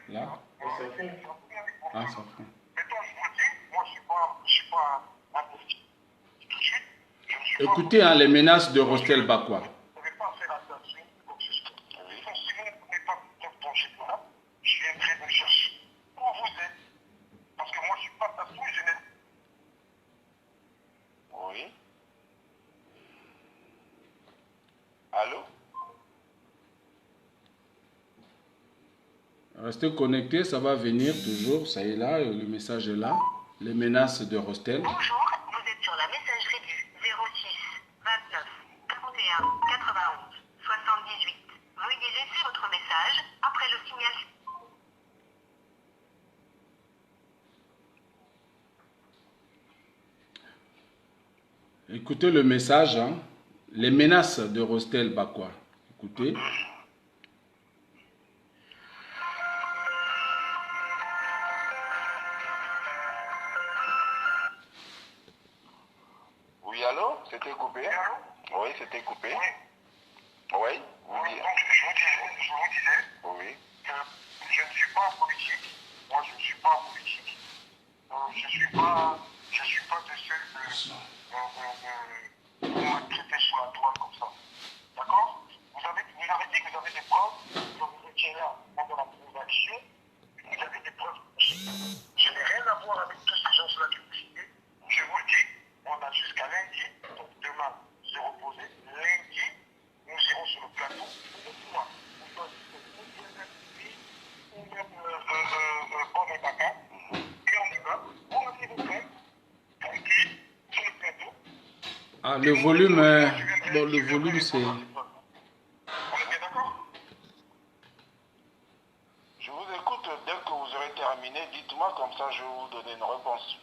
Là. Ah, ça fait. Écoutez hein, les menaces de Rostel Bakwa. Oui. Allô? Restez connectés, ça va venir toujours, ça est là, le message est là. Les menaces de Rostel. Bonjour, vous êtes sur la messagerie du 06 29 41 91 78. Veuillez laisser votre message après le signal. Écoutez le message, hein. Les menaces de Rostel Bakwa. Écoutez. Oui, allô? C'était coupé? Oui, c'était coupé. Oui? Oui. Donc, je vous disais Oui. que je ne suis pas en politique. Moi, je ne suis pas en politique. Je ne suis pas de ceux qui vont traiter sur la toile comme ça. D'accord? Vous avez dit que vous avez des preuves, que vous étiez là pendant la transaction, vous avez des preuves. Je n'ai rien à voir avec tous ces gens-là que vous citez. Je vous le dis, on a jusqu'à lundi, donc demain, se reposer. Lundi, nous irons sur le plateau. Bon et bacard, et on y va. On a fait vos preuves, tranquille, sur le plateau. Ah, le volume, bon, le volume c'est... On est bien d'accord? Je vous écoute. Dès que vous aurez terminé, dites-moi, comme ça je vais vous donner une réponse.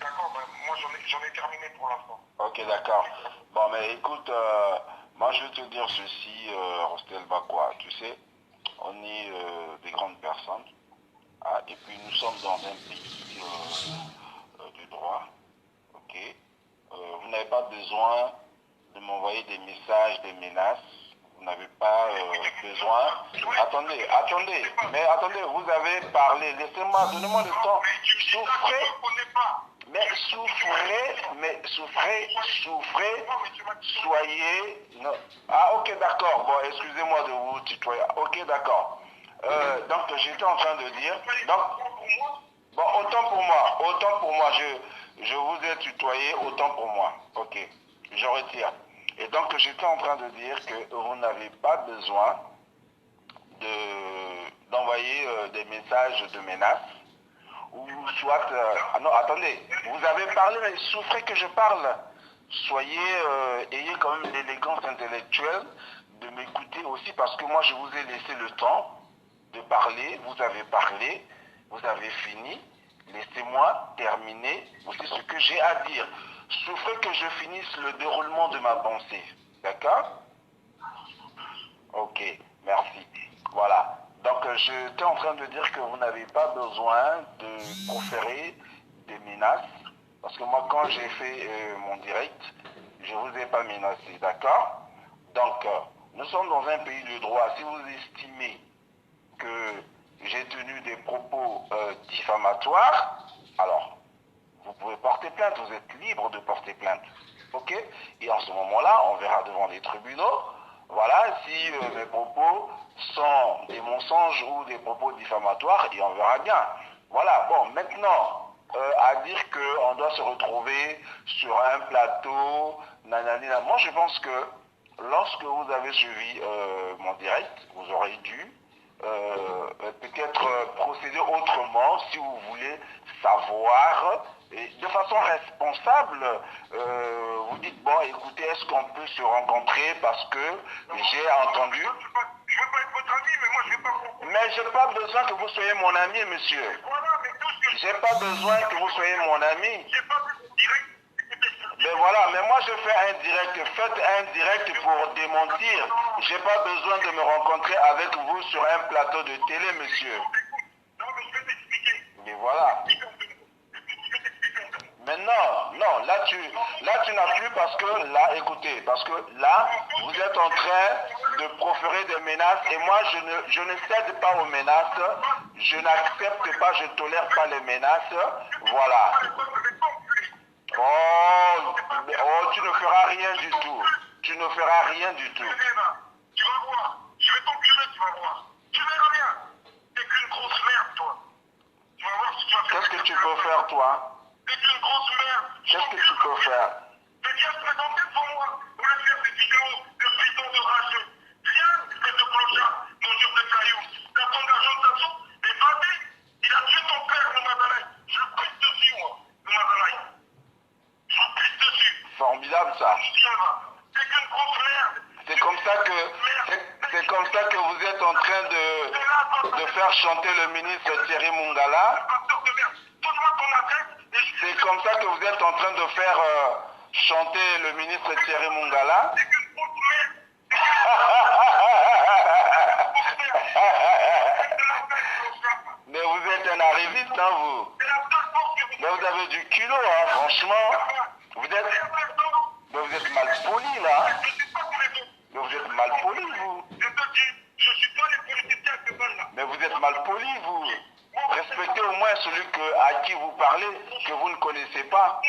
D'accord, ben, moi j'en ai terminé pour l'instant. Ok, d'accord. Bon, mais écoute, moi je vais te dire ceci, Rostel Bakwa. Tu sais, on est des grandes personnes. Ah, et puis nous sommes dans un pays du droit. Ok. Vous n'avez pas besoin de m'envoyer des messages, des menaces. Vous n'avez pas besoin. Attendez, vous avez parlé. Laissez-moi, donnez-moi le temps. Souffrez. Mais souffrez, soyez... Non. Ah, ok, d'accord. Bon, excusez-moi de vous tutoyer. Ok, d'accord. Donc, j'étais en train de dire... Donc, bon, autant pour moi, je vous ai tutoyé, autant pour moi. Ok, je retire. Et donc, j'étais en train de dire que vous n'avez pas besoin d'envoyer des messages de menaces. Ou soit... ah non, attendez, vous avez parlé, mais souffrez que je parle. Soyez, ayez quand même l'élégance intellectuelle de m'écouter aussi, parce que moi je vous ai laissé le temps de parler, vous avez parlé, vous avez fini. Laissez-moi terminer aussi ce que j'ai à dire. Souffrez que je finisse le déroulement de ma pensée. D'accord? Ok, merci. Voilà. Donc, j'étais en train de dire que vous n'avez pas besoin de proférer des menaces. Parce que moi, quand j'ai fait mon direct, je ne vous ai pas menacé, d'accord? Donc, nous sommes dans un pays de droit. Si vous estimez que j'ai tenu des propos diffamatoires, alors, vous pouvez porter plainte. Vous êtes libre de porter plainte. Ok? Et en ce moment-là, on verra devant les tribunaux. Voilà, si mes propos sont des mensonges ou des propos diffamatoires, et on verra bien. Voilà, bon, maintenant, à dire qu'on doit se retrouver sur un plateau, nanana, moi je pense que lorsque vous avez suivi mon direct, vous aurez dû peut-être procéder autrement si vous voulez savoir, et de façon responsable, vous dites, bon, écoutez, est-ce qu'on peut se rencontrer parce que j'ai entendu... Je ne veux pas être votre ami, mais moi je ne vais pas comprendre. Mais je n'ai pas besoin que vous soyez mon ami, monsieur. Voilà, mais tout ce que J'ai pas besoin que vous soyez mon ami. j'ai pas vu direct. Mais voilà, mais moi je fais un direct. Faites un direct pour démentir. J'ai pas besoin de me rencontrer avec vous sur un plateau de télé, monsieur. Non, mais je vais t'expliquer. Mais voilà. Mais non, là tu n'as plus parce que là, écoutez, parce que là, vous êtes en train de proférer des menaces et moi je ne cède pas aux menaces, je n'accepte pas, je ne tolère pas les menaces, voilà. Oh, tu ne feras rien du tout, tu ne feras rien du tout. Tu vas voir, je vais t'enculer, tu vas voir. Tu verras bien, t'es qu'une grosse merde toi. Tu vas voir si tu vas faire. Qu'est-ce que tu peux faire toi? T'es qu'une grosse merde. Qu'est-ce que tu peux faire? T'es bien présenté pour moi, pour le faire des vidéos de bidons de rageux. Rien que de clochard, mesure de cailloux. T'as ton argent de ta soupe, et Fadi, il a tué ton père, le Mazalaï. Je le pisse dessus, moi, le Mazalaï. Je le pisse dessus. Formidable ça. T'es qu'une grosse merde. C'est comme ça que vous êtes en train de faire chanter le ministre Thierry Mungala. C'est comme ça que vous êtes en train de faire chanter le ministre Thierry Mungala. Mais vous êtes un arriviste, hein, vous. Mais vous avez du culot, hein, franchement. Vous êtes mal poli, là. Mais vous êtes mal poli, vous. Mais vous êtes mal poli, vous. Respectez au moins celui à qui vous parlez, que vous ne connaissez pas.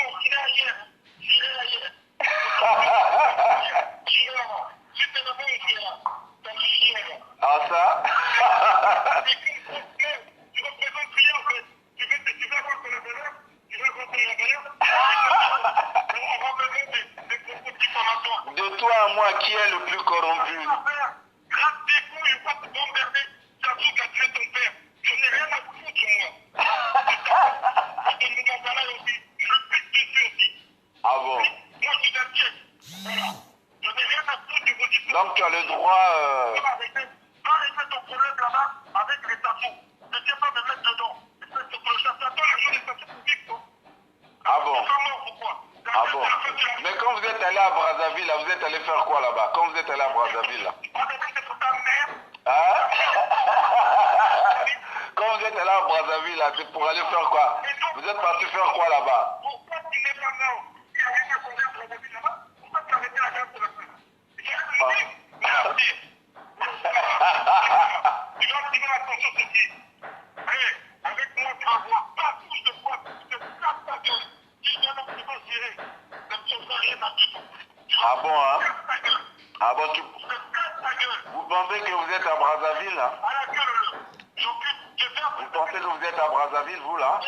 Ah ça? De toi à moi, qui est le plus corrompu? Ah bon? Donc tu as le droit... Arrêtez ton problème là-bas avec les tatous. Ne viens pas me mettre dedans. Ah bon? Ah bon? Mais quand vous êtes allé à Brazzaville, là, vous êtes allé faire quoi là-bas? Quand vous êtes allé à Brazzaville, là? Hein? Quand vous êtes allé à Brazzaville, là, c'est pour aller faire quoi? Vous êtes parti faire quoi là-bas? Avec moi, tu vas voir pas plus de fois, tu te casses ta gueule. Si je n'en peux pas gérer, ça ne te fait rien à tout. Ah bon, hein? Ah bon, Tu te casses ta gueule. vous pensez que vous êtes à Brazzaville, là? À la gueule, Vous pensez que vous êtes à Brazzaville, vous, là?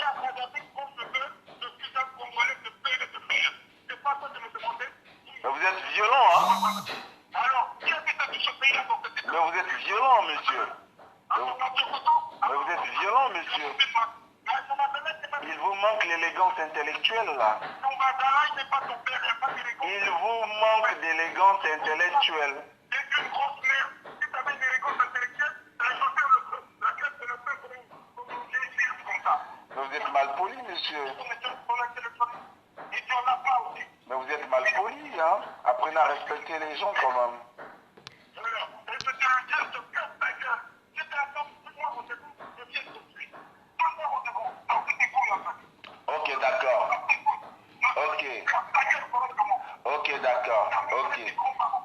Mais vous êtes violent, hein? Alors, qui a fait ça de ce pays-là pour te Mais vous êtes violent, monsieur. Mais vous êtes violent, monsieur. Il vous manque l'élégance intellectuelle, là. Ton Mazalaï n'est pas ton père, il n'y a pas d'élégance. Il vous manque d'élégance intellectuelle. C'est une grosse merde. Si tu avais une élégance intellectuelle, tu allais faire la crête de le peuple comme comme ça. Mais vous êtes mal poli, monsieur. Et tu en as pas aussi. Mais vous êtes mal poli, hein? Apprenez à respecter les gens, quand même. Alors, et je te dis, je te casse ta gueule. Si tu attends pour moi, on te dit, je viens tout de suite. Donne-moi rendez-vous. Alors que t'es cool, en fait. Ok, d'accord. Ok. Ok, d'accord. Ok.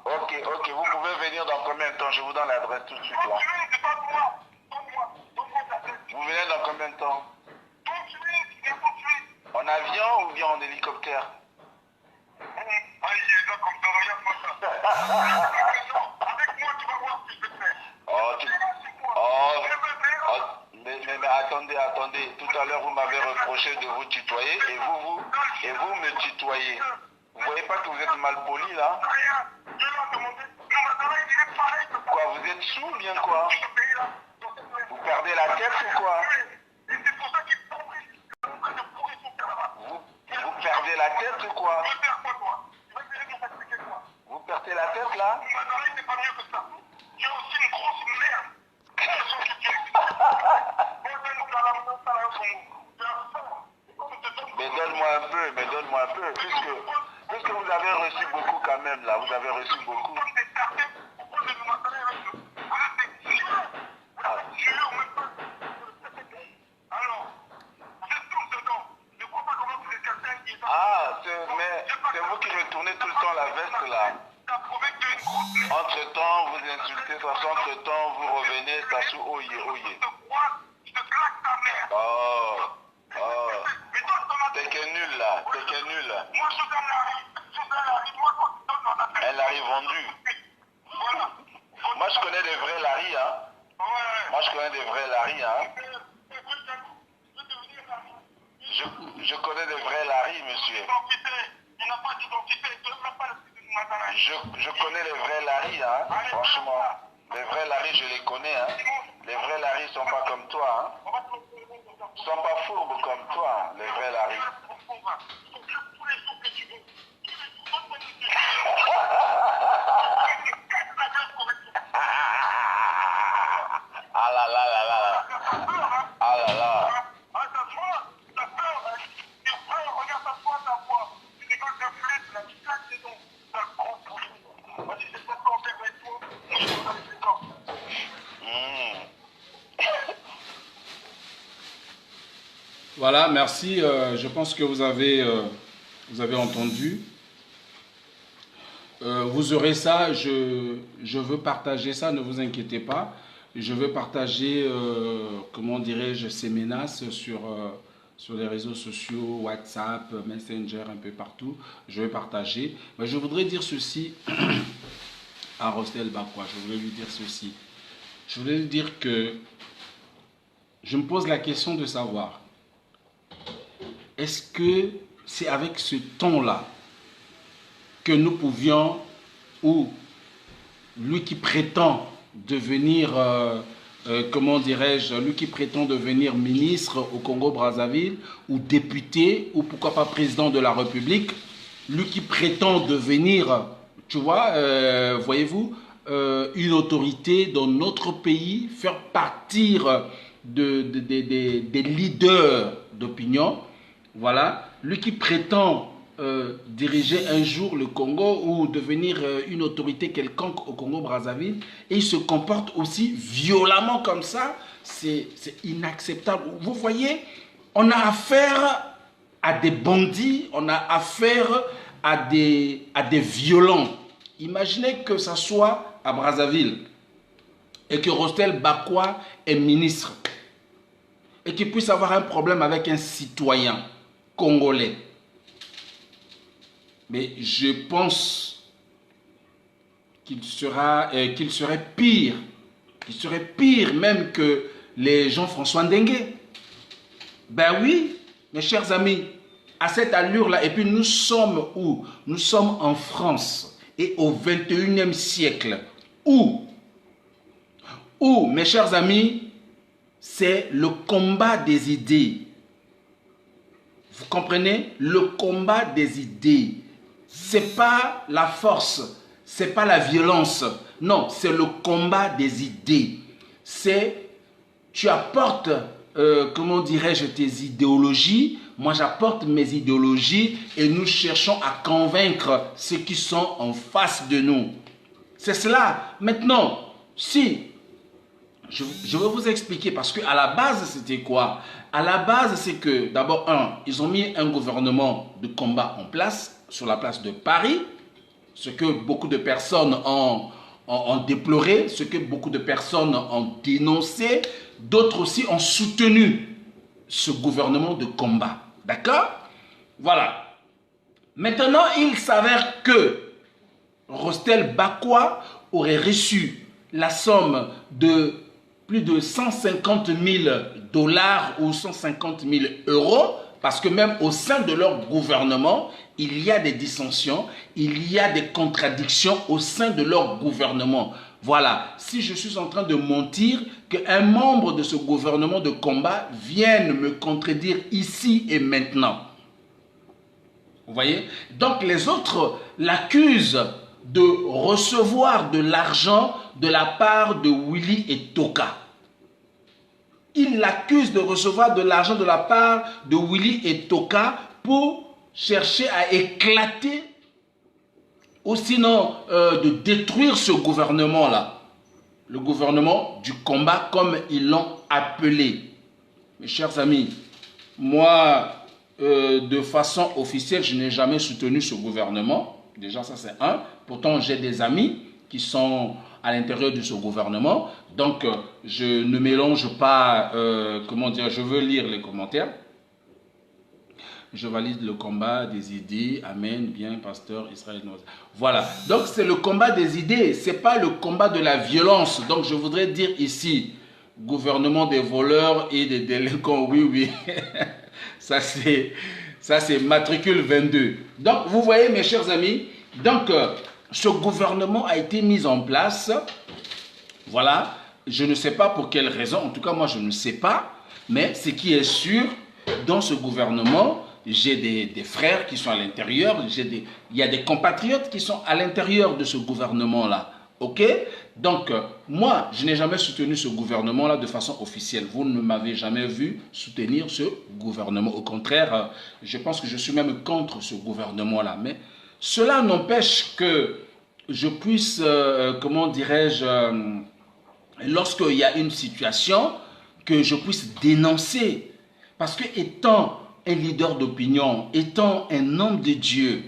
Ok. Vous pouvez venir dans combien de temps? Je vous donne l'adresse tout de suite, là. Vous venez dans combien de temps? En avion ou bien en hélicoptère? Mais attendez. Tout à l'heure, vous m'avez reproché de vous tutoyer et vous me tutoyez. Vous voyez pas que vous êtes mal poli, là? Quoi, vous êtes sous ou bien quoi? Vous perdez la tête ou quoi? Vous perdez la tête ou quoi? Vous perdez la tête, là? Mais donne-moi un peu, puisque vous avez reçu beaucoup quand même, là, vous avez reçu beaucoup. Ah, mais façon, entre-temps, vous revenez, Sassou, oye. Je te claque ta mère. Oh. Mais toi, T'es que nul là, moi, Suzanne Larry, moi, quand tu donnes ton appel. Un Larry vendu. Voilà. Moi, je connais des vrais Larry, hein. Ouais. Moi, je connais des vrais Larry, hein. Je connais des vrais Larry, monsieur. Il n'a pas d'identité, il n'a pas de Je connais les vrais Larry, hein. Franchement. Les vrais Larry, je les connais, hein. Les vrais Larry sont pas comme toi, hein. Ils sont pas fourbes comme toi, les vrais Larry. Ah là là là là. Ah là là. Voilà, merci. Je pense que vous avez entendu. Vous aurez ça. Je veux partager ça, ne vous inquiétez pas. Je veux partager, comment dirais-je, ces menaces sur les réseaux sociaux, WhatsApp, Messenger, un peu partout. Je vais partager. Mais je voudrais dire ceci à Rostel Bakwa. Je voudrais lui dire ceci. Je voudrais lui dire que je me pose la question de savoir, est-ce que c'est avec ce ton-là que nous pouvions, ou lui qui prétend devenir, comment dirais-je, lui qui prétend devenir ministre au Congo-Brazzaville, ou député, ou pourquoi pas président de la République, lui qui prétend devenir, tu vois, voyez-vous, une autorité dans notre pays, faire partir des leaders d'opinion, voilà, lui qui prétend diriger un jour le Congo ou devenir une autorité quelconque au Congo-Brazzaville, et il se comporte aussi violemment comme ça, c'est inacceptable. Vous voyez, on a affaire à des bandits, on a affaire à des violents. Imaginez que ça soit à Brazzaville et que Rostel Bakwa est ministre et qu'il puisse avoir un problème avec un citoyen congolais. Mais je pense qu'il serait pire même que les Jean-François Ndengue. Ben oui, mes chers amis, à cette allure-là, et puis nous sommes où? Nous sommes en France et au 21e siècle. Où, mes chers amis, c'est le combat des idées. Vous comprenez? Le combat des idées. C'est pas la force, c'est pas la violence. Non, c'est le combat des idées. C'est, tu apportes, comment dirais-je, tes idéologies. Moi, j'apporte mes idéologies et nous cherchons à convaincre ceux qui sont en face de nous. C'est cela. Maintenant, si, je vais vous expliquer, parce qu'à la base, c'était quoi? À la base, c'est que, d'abord, ils ont mis un gouvernement de combat en place, sur la place de Paris, ce que beaucoup de personnes ont déploré, ce que beaucoup de personnes ont dénoncé, d'autres aussi ont soutenu ce gouvernement de combat. D'accord? Voilà. Maintenant, il s'avère que Rostel Bakwa aurait reçu la somme de plus de 150 000 $ ou 150 000 €, parce que même au sein de leur gouvernement, il y a des dissensions, il y a des contradictions au sein de leur gouvernement. Voilà, si je suis en train de mentir, qu'un membre de ce gouvernement de combat vienne me contredire ici et maintenant. Vous voyez? Donc les autres l'accusent de recevoir de l'argent de la part de Willy et Toka. Ils l'accusent de recevoir de l'argent de la part de Willy et Toka pour chercher à éclater ou sinon de détruire ce gouvernement-là. Le gouvernement du combat comme ils l'ont appelé. Mes chers amis, moi, de façon officielle, je n'ai jamais soutenu ce gouvernement. Déjà, ça c'est un. Pourtant, j'ai des amis qui sont à l'intérieur de ce gouvernement. Donc, je ne mélange pas, comment dire, je veux lire les commentaires. Je valide le combat des idées. Amen. Bien, pasteur Israël. Voilà. Donc, c'est le combat des idées. Ce n'est pas le combat de la violence. Donc, je voudrais dire ici, gouvernement des voleurs et des délinquants. Oui, oui. Ça, c'est matricule 22. Donc, vous voyez, mes chers amis, donc, ce gouvernement a été mis en place. Voilà. Je ne sais pas pour quelle raison. En tout cas, moi, je ne sais pas. Mais ce qui est sûr, dans ce gouvernement, j'ai des frères qui sont à l'intérieur, il y a des compatriotes qui sont à l'intérieur de ce gouvernement-là. Ok? Donc, moi, je n'ai jamais soutenu ce gouvernement-là de façon officielle. Vous ne m'avez jamais vu soutenir ce gouvernement. Au contraire, je pense que je suis même contre ce gouvernement-là. Mais cela n'empêche que je puisse, comment dirais-je, lorsqu'il y a une situation, que je puisse dénoncer. Parce que étant un leader d'opinion, étant un homme de Dieu,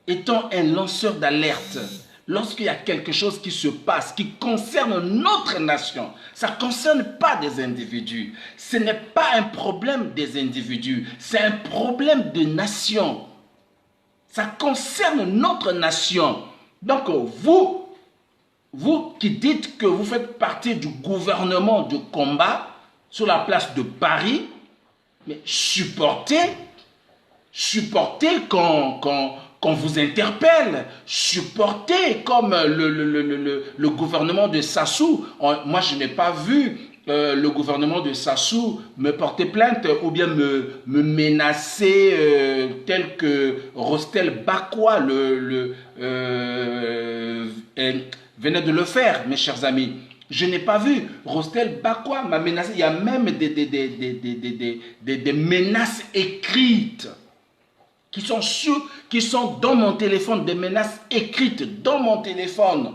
étant un lanceur d'alerte, lorsqu'il y a quelque chose qui se passe, qui concerne notre nation, ça ne concerne pas des individus. Ce n'est pas un problème des individus, c'est un problème de nation. Ça concerne notre nation. Donc vous qui dites que vous faites partie du gouvernement de combat sur la place de Paris, mais supportez quand vous interpelle, supportez comme le gouvernement de Sassou. Moi, je n'ai pas vu le gouvernement de Sassou me porter plainte ou bien me menacer tel que Rostel Bakwa venait de le faire, mes chers amis. Je n'ai pas vu. Rostel Bakwa m'a menacé. Il y a même des menaces écrites qui sont dans mon téléphone, des menaces écrites dans mon téléphone.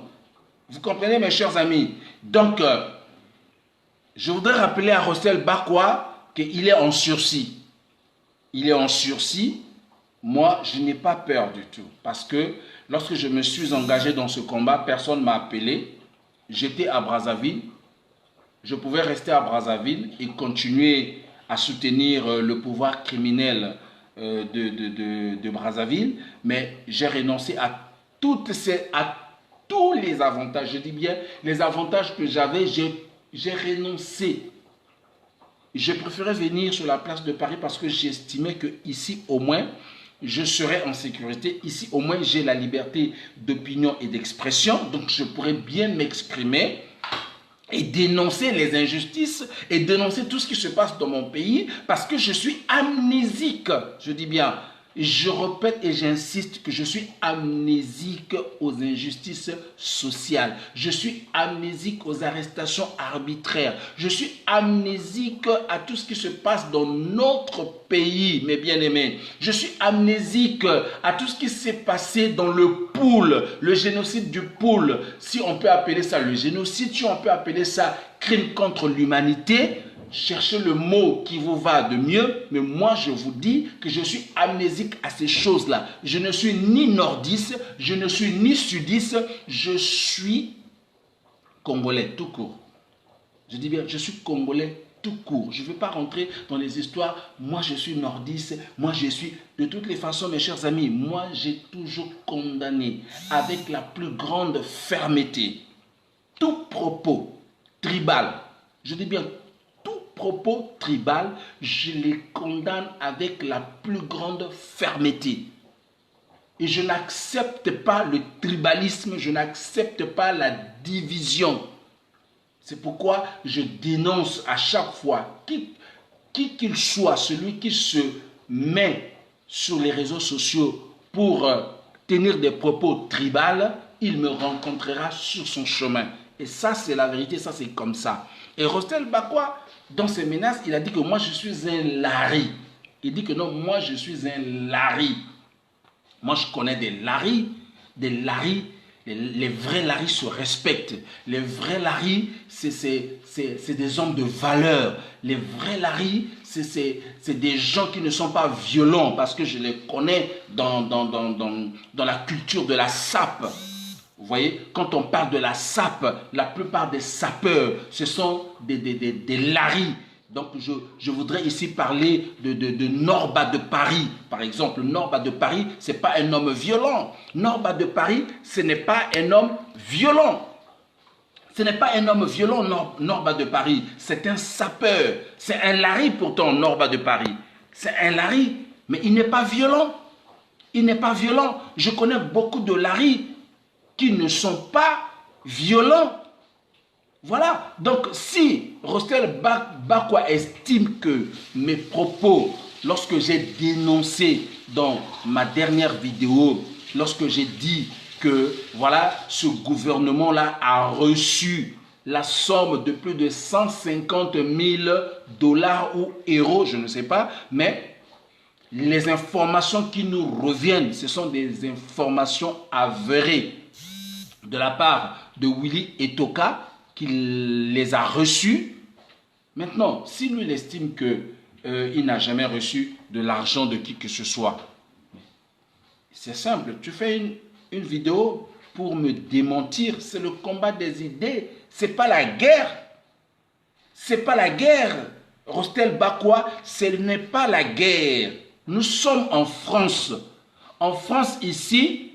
Vous comprenez, mes chers amis? Donc, je voudrais rappeler à Rostel Bakwa qu'il est en sursis. Il est en sursis. Moi, je n'ai pas peur du tout. Parce que lorsque je me suis engagé dans ce combat, personne ne m'a appelé. J'étais à Brazzaville. Je pouvais rester à Brazzaville et continuer à soutenir le pouvoir criminel de Brazzaville. Mais j'ai renoncé à tous les avantages. Je dis bien les avantages que j'avais, j'ai renoncé. J'ai préféré venir sur la place de Paris parce que j'estimais qu'ici au moins, je serai en sécurité. Ici, au moins, j'ai la liberté d'opinion et d'expression. Donc, je pourrais bien m'exprimer et dénoncer les injustices et dénoncer tout ce qui se passe dans mon pays parce que je suis amnésique. Je dis bien, je répète et j'insiste que je suis amnésique aux injustices sociales. Je suis amnésique aux arrestations arbitraires. Je suis amnésique à tout ce qui se passe dans notre pays, mes bien-aimés. Je suis amnésique à tout ce qui s'est passé dans le Poul, le génocide du Poul. Si on peut appeler ça le génocide, si on peut appeler ça crime contre l'humanité, cherchez le mot qui vous va de mieux, mais moi je vous dis que je suis amnésique à ces choses-là. Je ne suis ni nordiste, je ne suis ni sudiste, je suis congolais tout court. Je dis bien, je suis congolais tout court. Je ne veux pas rentrer dans les histoires, moi je suis nordiste, moi je suis... De toutes les façons, mes chers amis, moi j'ai toujours condamné avec la plus grande fermeté tout propos tribal. Je dis bien propos tribal, je les condamne avec la plus grande fermeté. Et je n'accepte pas le tribalisme, je n'accepte pas la division. C'est pourquoi je dénonce à chaque fois, qui qu'il soit, celui qui se met sur les réseaux sociaux pour tenir des propos tribaux, il me rencontrera sur son chemin. Et ça, c'est la vérité, ça, c'est comme ça. Et Rostel Bakwa, dans ses menaces, il a dit que moi, je suis un lari. Il dit que non, moi, je suis un lari. Moi, je connais des laris. Les vrais laris se respectent. Les vrais laris, c'est des hommes de valeur. Les vrais laris, c'est des gens qui ne sont pas violents parce que je les connais dans la culture de la sape. Vous voyez, quand on parle de la sape, la plupart des sapeurs, ce sont des laris. Donc, je voudrais ici parler de Norba de Paris. Par exemple, Norba de Paris, ce n'est pas un homme violent. Norba de Paris, ce n'est pas un homme violent. Ce n'est pas un homme violent, Norba de Paris. C'est un sapeur. C'est un lari pourtant, Norba de Paris. C'est un lari, mais il n'est pas violent. Il n'est pas violent. Je connais beaucoup de laris qui ne sont pas violents. Voilà. Donc, si Rostel Bakwa estime que mes propos, lorsque j'ai dénoncé dans ma dernière vidéo, lorsque j'ai dit que, voilà, ce gouvernement-là a reçu la somme de plus de 150 000 $ ou euros, je ne sais pas, mais les informations qui nous reviennent, ce sont des informations avérées de la part de Willy Etoka, qui les a reçues. Maintenant, si lui il estime qu'il n'a jamais reçu de l'argent de qui que ce soit, c'est simple, tu fais une vidéo pour me démentir, c'est le combat des idées, c'est pas la guerre. C'est pas la guerre. Rostel Bakwa, ce n'est pas la guerre. Nous sommes en France. En France, ici,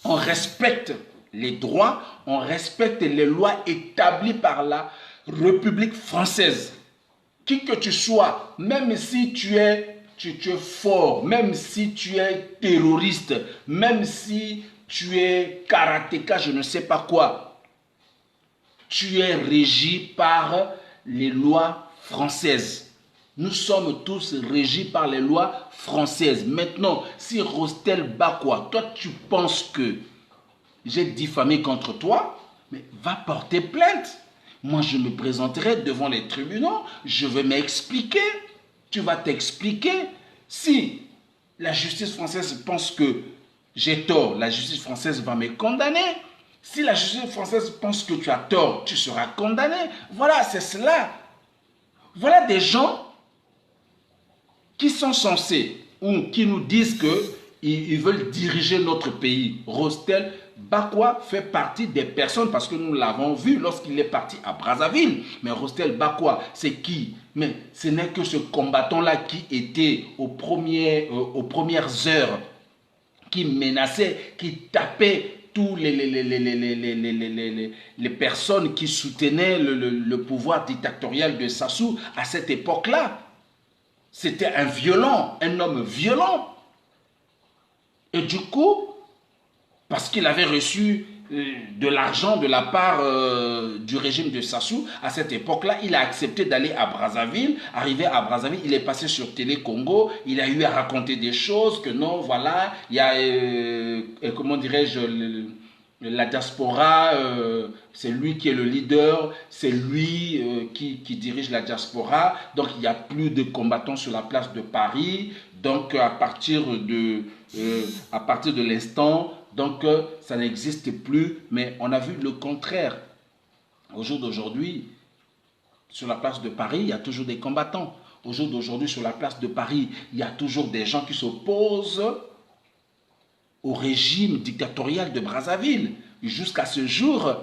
on respecte les droits, on respecte les lois établies par la République française. Qui que tu sois, même si tu es fort, même si tu es terroriste, même si tu es karatéka, je ne sais pas quoi, tu es régi par les lois françaises. Nous sommes tous régis par les lois françaises. Maintenant, si Rostel Bakwa, toi tu penses que j'ai diffamé contre toi, mais va porter plainte. Moi, je me présenterai devant les tribunaux, je vais m'expliquer. Tu vas t'expliquer. Si la justice française pense que j'ai tort, la justice française va me condamner. Si la justice française pense que tu as tort, tu seras condamné. Voilà, c'est cela. Voilà des gens qui sont censés ou qui nous disent qu'ils veulent diriger notre pays. Rostel Bakwa fait partie des personnes, parce que nous l'avons vu lorsqu'il est parti à Brazzaville. Mais Rostel Bakwa, c'est qui? Mais ce n'est que ce combattant-là qui était aux premières heures, qui menaçait, qui tapait tous les personnes qui soutenaient le pouvoir dictatorial de Sassou à cette époque-là. C'était un violent, un homme violent. Et du coup, parce qu'il avait reçu de l'argent de la part du régime de Sassou, à cette époque-là, il a accepté d'aller à Brazzaville. Arrivé à Brazzaville, il est passé sur Télé Congo. Il a eu à raconter des choses que non, voilà, il y a, comment dirais-je, la diaspora, c'est lui qui est le leader, c'est lui qui dirige la diaspora. Donc, il n'y a plus de combattants sur la place de Paris. Donc, à partir de l'instant, donc ça n'existe plus. Mais on a vu le contraire. Au jour d'aujourd'hui, sur la place de Paris, il y a toujours des combattants. Au jour d'aujourd'hui, sur la place de Paris, il y a toujours des gens qui s'opposent au régime dictatorial de Brazzaville. Jusqu'à ce jour,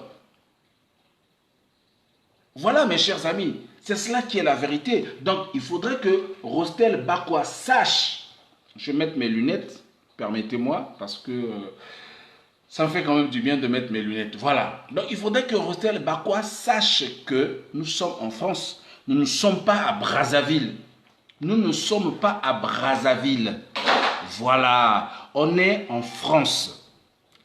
voilà mes chers amis, c'est cela qui est la vérité. Donc il faudrait que Rostel Bakwa sache. Je vais mettre mes lunettes, permettez-moi, parce que ça me fait quand même du bien de mettre mes lunettes. Voilà. Donc il faudrait que Rostel Bakwa sache que nous sommes en France. Nous ne sommes pas à Brazzaville. Nous ne sommes pas à Brazzaville. Voilà. On est en France.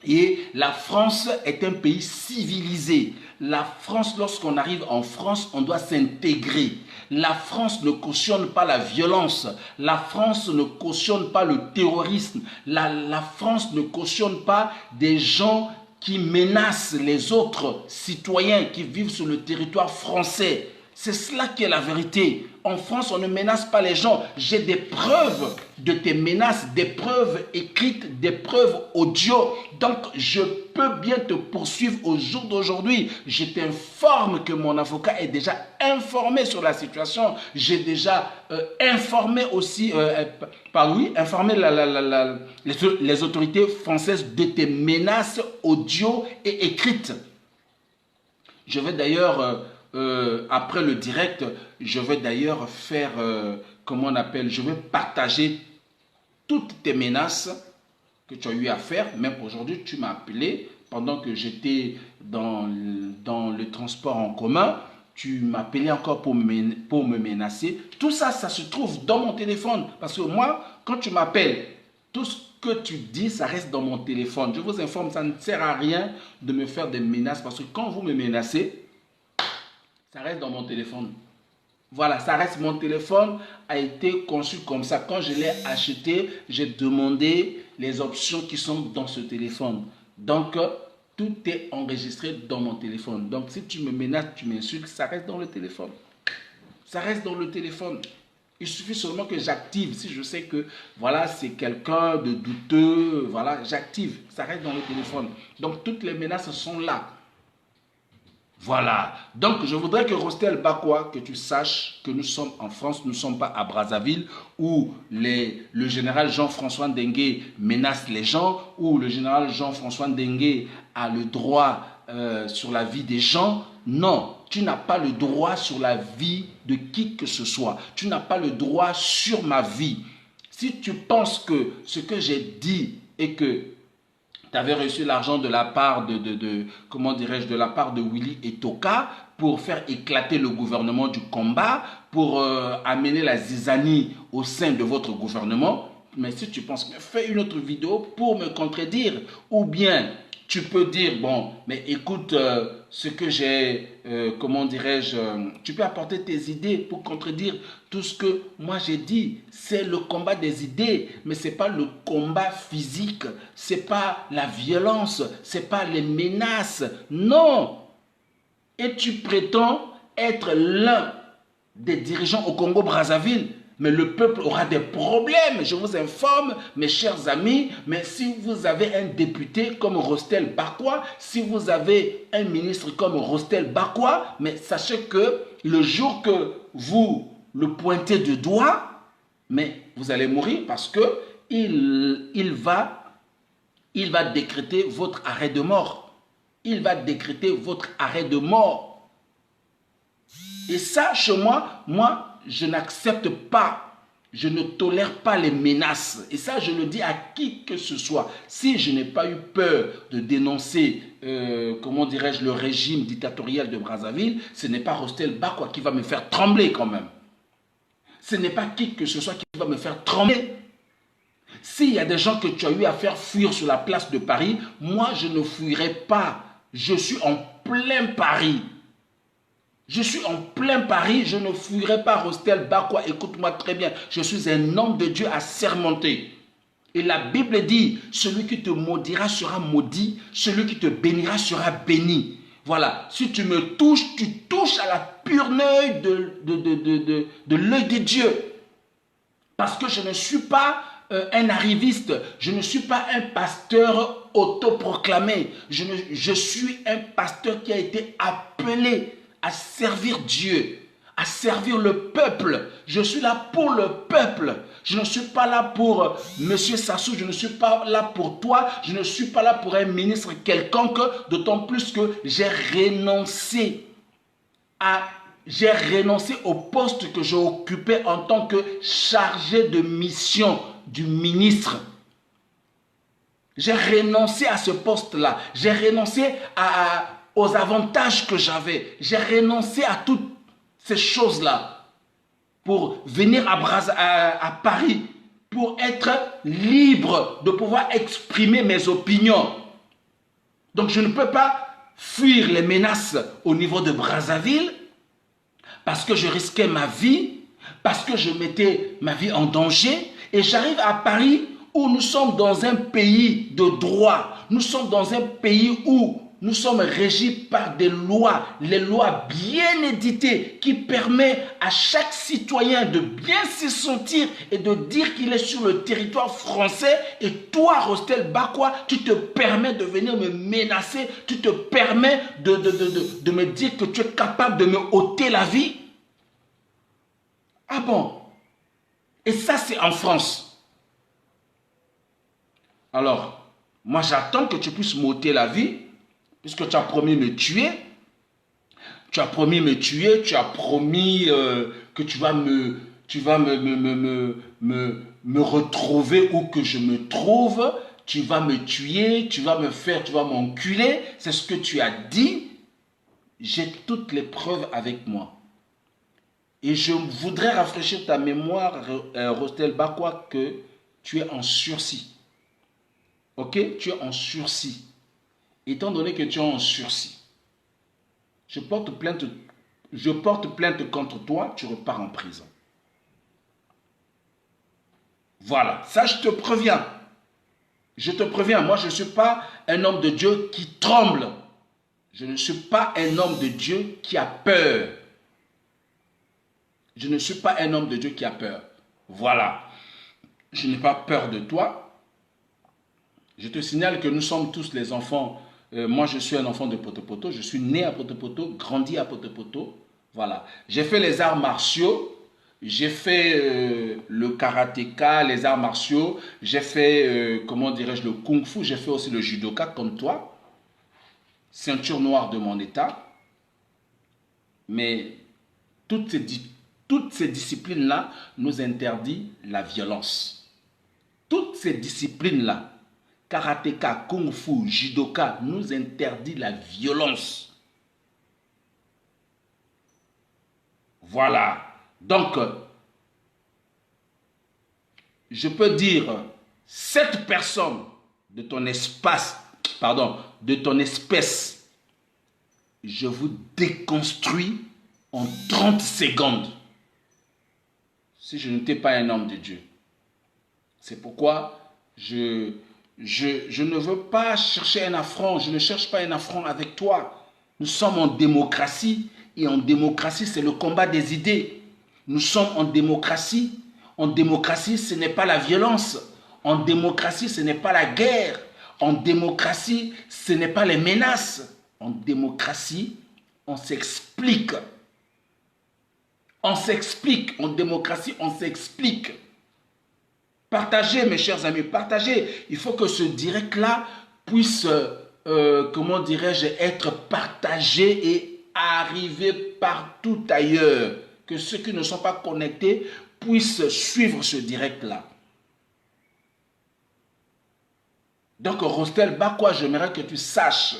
Et la France est un pays civilisé. La France, lorsqu'on arrive en France, on doit s'intégrer. La France ne cautionne pas la violence. La France ne cautionne pas le terrorisme. La France ne cautionne pas des gens qui menacent les autres citoyens qui vivent sur le territoire français. C'est cela qui est la vérité. En France, on ne menace pas les gens. J'ai des preuves de tes menaces, des preuves écrites, des preuves audio. Donc, je peux bien te poursuivre au jour d'aujourd'hui. Je t'informe que mon avocat est déjà informé sur la situation. J'ai déjà informé aussi, informé les autorités françaises de tes menaces audio et écrites. Je vais d'ailleurs... après le direct, je vais d'ailleurs faire, je vais partager toutes tes menaces que tu as eu à faire. Même aujourd'hui, tu m'as appelé pendant que j'étais dans le transport en commun. Tu m'appelais encore pour me menacer. Tout ça, ça se trouve dans mon téléphone. Parce que moi, quand tu m'appelles, tout ce que tu dis, ça reste dans mon téléphone. Je vous informe, ça ne sert à rien de me faire des menaces. Parce que quand vous me menacez, ça reste dans mon téléphone. Voilà, ça reste, mon téléphone a été conçu comme ça. Quand je l'ai acheté, j'ai demandé les options qui sont dans ce téléphone. Donc, tout est enregistré dans mon téléphone. Donc, si tu me menaces, tu m'insultes, ça reste dans le téléphone. Ça reste dans le téléphone. Il suffit seulement que j'active. Si je sais que, voilà, c'est quelqu'un de douteux, voilà, j'active. Ça reste dans le téléphone. Donc, toutes les menaces sont là. Voilà, donc je voudrais que Rostel Bakwa, que tu saches que nous sommes en France, nous ne sommes pas à Brazzaville où le général Jean-François Ndengue menace les gens, où le général Jean-François Ndengue a le droit sur la vie des gens. Non, tu n'as pas le droit sur la vie de qui que ce soit. Tu n'as pas le droit sur ma vie. Si tu penses que ce que j'ai dit et que tu avais reçu l'argent de la part de la part de Willy et Toka pour faire éclater le gouvernement du combat, pour amener la zizanie au sein de votre gouvernement. Mais si tu penses, fais une autre vidéo pour me contredire. Ou bien, tu peux dire, bon, mais écoute, ce que j'ai, tu peux apporter tes idées pour contredire tout ce que moi j'ai dit. C'est le combat des idées, mais ce n'est pas le combat physique, ce n'est pas la violence, ce n'est pas les menaces. Non! Et tu prétends être l'un des dirigeants au Congo-Brazzaville. Mais le peuple aura des problèmes, je vous informe, mes chers amis. Mais si vous avez un député comme Rostel Bakwa, si vous avez un ministre comme Rostel Bakwa, mais sachez que le jour que vous le pointez du doigt, mais vous allez mourir parce que il va décréter votre arrêt de mort. Il va décréter votre arrêt de mort. Et ça, chez moi, je n'accepte pas, je ne tolère pas les menaces. Et ça, je le dis à qui que ce soit. Si je n'ai pas eu peur de dénoncer, le régime dictatorial de Brazzaville, ce n'est pas Rostel Bakwa qui va me faire trembler quand même. Ce n'est pas qui que ce soit qui va me faire trembler. S'il y a des gens que tu as eu à faire fuir sur la place de Paris, moi, je ne fuirai pas. Je suis en plein Paris. Je suis en plein Paris, je ne fuirai pas Rostel Bakwa. Écoute-moi très bien, je suis un homme de Dieu assermenté. Et la Bible dit, celui qui te maudira sera maudit, celui qui te bénira sera béni. Voilà, si tu me touches, tu touches à la pure-œil de l'œil de Dieu. Parce que je ne suis pas un arriviste, je ne suis pas un pasteur autoproclamé. Je suis un pasteur qui a été appelé à servir Dieu, à servir le peuple. Je suis là pour le peuple. Je ne suis pas là pour Monsieur Sassou, je ne suis pas là pour toi, je ne suis pas là pour un ministre quelconque, d'autant plus que j'ai renoncé au poste que j'ai occupé en tant que chargé de mission du ministre. J'ai renoncé à ce poste-là. J'ai renoncé aux avantages que j'avais. J'ai renoncé à toutes ces choses-là pour venir à Paris, pour être libre de pouvoir exprimer mes opinions. Donc je ne peux pas fuir les menaces au niveau de Brazzaville parce que je risquais ma vie, parce que je mettais ma vie en danger, et j'arrive à Paris où nous sommes dans un pays de droit. Nous sommes dans un pays où nous sommes régis par des lois, les lois bien éditées qui permettent à chaque citoyen de bien se sentir et de dire qu'il est sur le territoire français. Et toi, Rostel Bakwa, tu te permets de venir me menacer, tu te permets de me dire que tu es capable de me ôter la vie. Ah bon? Et ça, c'est en France. Alors, moi, j'attends que tu puisses m'ôter la vie, puisque tu as promis me tuer. Tu as promis me tuer, tu as promis que tu vas me retrouver où que je me trouve. Tu vas me tuer, tu vas m'enculer. C'est ce que tu as dit. J'ai toutes les preuves avec moi. Et je voudrais rafraîchir ta mémoire, Rostel Bakwa, que tu es en sursis. Ok? Tu es en sursis. Étant donné que tu es en sursis, je porte plainte contre toi, tu repars en prison. Voilà, ça je te préviens. Je te préviens, moi je ne suis pas un homme de Dieu qui tremble. Je ne suis pas un homme de Dieu qui a peur. Je ne suis pas un homme de Dieu qui a peur. Voilà. Je n'ai pas peur de toi. Je te signale que nous sommes tous les enfants. Moi, je suis un enfant de Poto-Poto. Je suis né à Poto-Poto, grandi à Poto-Poto. Voilà. J'ai fait les arts martiaux. J'ai fait le karatéka, les arts martiaux. J'ai fait, comment dirais-je, le kung-fu. J'ai fait aussi le judoka comme toi. Ceinture noire de mon état. Mais toutes ces disciplines-là nous interdisent la violence. Toutes ces disciplines-là, karatéka, kung-fu, judoka, nous interdisent la violence. Voilà. Donc, je peux dire, 7 personnes de ton espace, de ton espèce, je vous déconstruis en 30 secondes. Si je n'étais pas un homme de Dieu. C'est pourquoi je ne veux pas chercher un affront. Je ne cherche pas un affront avec toi. Nous sommes en démocratie. Et en démocratie, c'est le combat des idées. Nous sommes en démocratie. En démocratie, ce n'est pas la violence. En démocratie, ce n'est pas la guerre. En démocratie, ce n'est pas les menaces. En démocratie, on s'explique. On s'explique. En démocratie, on s'explique. Partagez, mes chers amis, partagez. Il faut que ce direct-là puisse, comment dirais-je, être partagé et arriver partout ailleurs. Que ceux qui ne sont pas connectés puissent suivre ce direct-là. Donc, Rostel Bakwa, j'aimerais que tu saches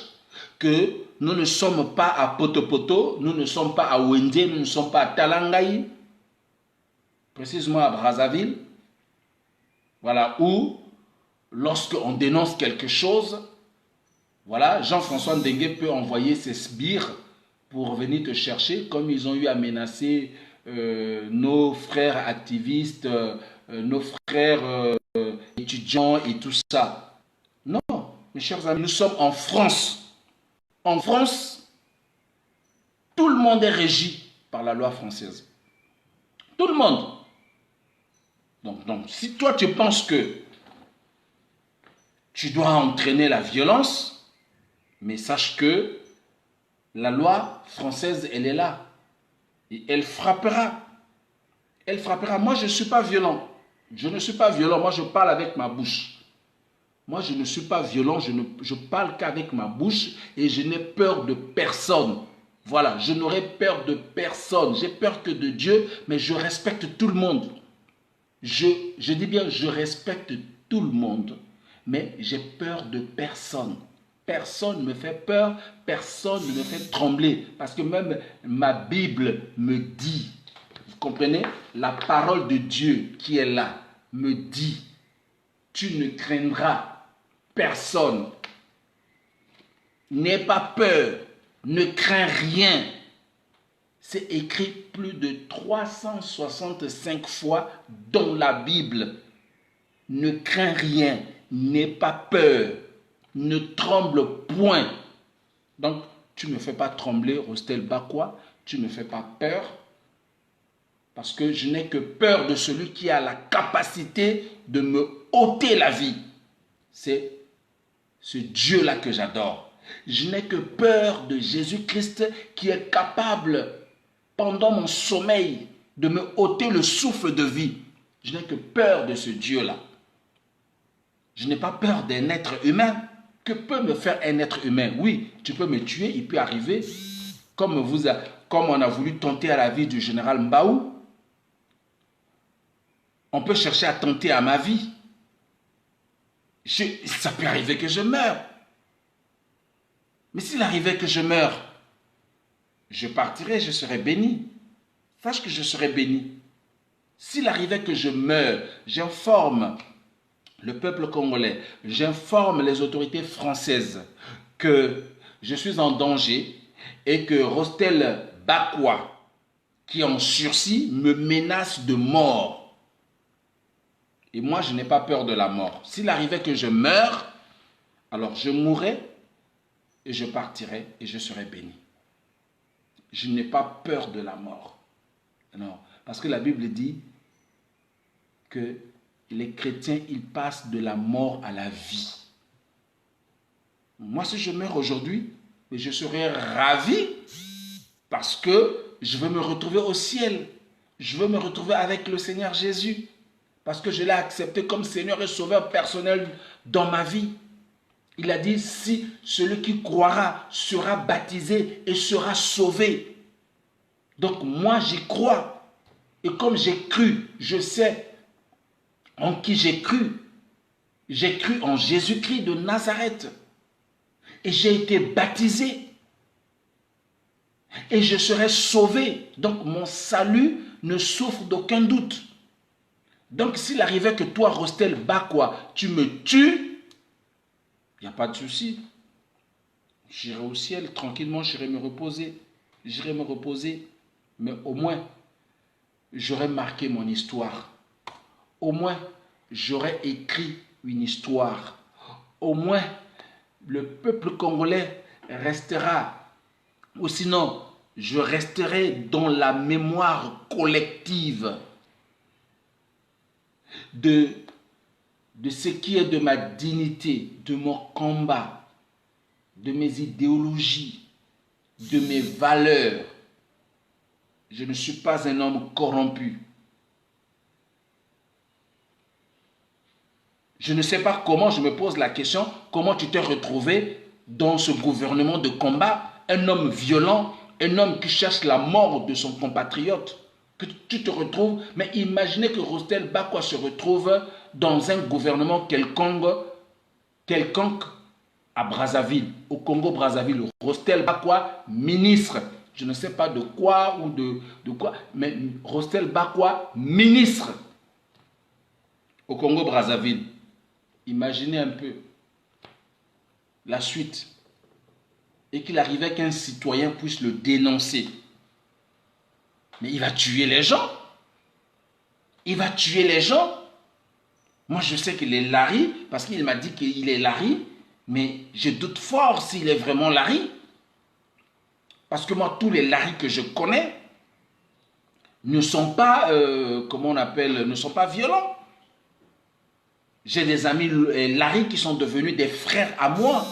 que nous ne sommes pas à Poto-Poto, nous ne sommes pas à Wende, nous ne sommes pas à Talangaï, précisément à Brazzaville. Voilà, où, lorsqu'on dénonce quelque chose, voilà, Jean-François Ndengue peut envoyer ses sbires pour venir te chercher, comme ils ont eu à menacer nos frères activistes, nos frères étudiants et tout ça. Non, mes chers amis, nous sommes en France. En France, tout le monde est régi par la loi française. Tout le monde. Donc, si toi tu penses que tu dois entraîner la violence, mais sache que la loi française, elle est là. Et elle frappera. Elle frappera. Moi, je ne suis pas violent. Je ne suis pas violent. Moi, je parle avec ma bouche. Moi, je ne suis pas violent. Je parle qu'avec ma bouche et je n'ai peur de personne. Voilà, je n'aurai peur de personne. J'ai peur que de Dieu, mais je respecte tout le monde. Je dis bien, je respecte tout le monde, mais j'ai peur de personne. Personne ne me fait peur, personne ne me fait trembler. Parce que même ma Bible me dit, vous comprenez, la parole de Dieu qui est là me dit, tu ne craindras personne. N'aie pas peur, ne crains rien. C'est écrit plus de 365 fois dans la Bible. Ne crains rien, n'aie pas peur, ne tremble point. Donc, tu ne me fais pas trembler, Rostel Bakwa, tu ne me fais pas peur, parce que je n'ai que peur de celui qui a la capacité de me ôter la vie. C'est ce Dieu-là que j'adore. Je n'ai que peur de Jésus-Christ qui est capable, pendant mon sommeil, de me ôter le souffle de vie. Je n'ai que peur de ce Dieu-là. Je n'ai pas peur d'un être humain. Que peut me faire un être humain? Oui, tu peux me tuer, il peut arriver, comme on a voulu tenter à la vie du général Mbaou. On peut chercher à tenter à ma vie. Ça peut arriver que je meure. Mais s'il arrivait que je meure, je partirai, je serai béni. Sache que je serai béni. S'il arrivait que je meure, j'informe le peuple congolais, j'informe les autorités françaises que je suis en danger et que Rostel Bakwa, qui est en sursis, me menace de mort. Et moi, je n'ai pas peur de la mort. S'il arrivait que je meure, alors je mourrai et je partirai et je serai béni. Je n'ai pas peur de la mort. Non, parce que la Bible dit que les chrétiens, ils passent de la mort à la vie. Moi, si je meurs aujourd'hui, je serai ravi parce que je veux me retrouver au ciel. Je veux me retrouver avec le Seigneur Jésus parce que je l'ai accepté comme Seigneur et Sauveur personnel dans ma vie. Il a dit, si celui qui croira sera baptisé et sera sauvé. Donc moi, j'y crois. Et comme j'ai cru, je sais en qui j'ai cru. J'ai cru en Jésus-Christ de Nazareth. Et j'ai été baptisé. Et je serai sauvé. Donc mon salut ne souffre d'aucun doute. Donc s'il arrivait que toi, Rostel Bakwa, tu me tues, il n'y a pas de souci. J'irai au ciel, tranquillement, j'irai me reposer. J'irai me reposer. Mais au moins, j'aurais marqué mon histoire. Au moins, j'aurais écrit une histoire. Au moins, le peuple congolais restera. Ou sinon, je resterai dans la mémoire collective de ce qui est de ma dignité, de mon combat, de mes idéologies, de mes valeurs. Je ne suis pas un homme corrompu. Je ne sais pas comment, je me pose la question, comment tu t'es retrouvé dans ce gouvernement de combat, un homme violent, un homme qui cherche la mort de son compatriote, que tu te retrouves, mais imaginez que Rostel Bakwa se retrouve dans un gouvernement quelconque à Brazzaville, au Congo-Brazzaville. Rostel Bakwa, ministre, je ne sais pas de quoi ou de quoi, mais Rostel Bakwa, ministre au Congo-Brazzaville. Imaginez un peu la suite. Et qu'il arrivait qu'un citoyen puisse le dénoncer. Mais il va tuer les gens. Il va tuer les gens. Moi, je sais qu'il est Larry, parce qu'il m'a dit qu'il est Larry, mais je doute fort s'il est vraiment Larry. Parce que moi, tous les Larry que je connais ne sont pas, comment on appelle, ne sont pas violents. J'ai des amis Larry qui sont devenus des frères à moi,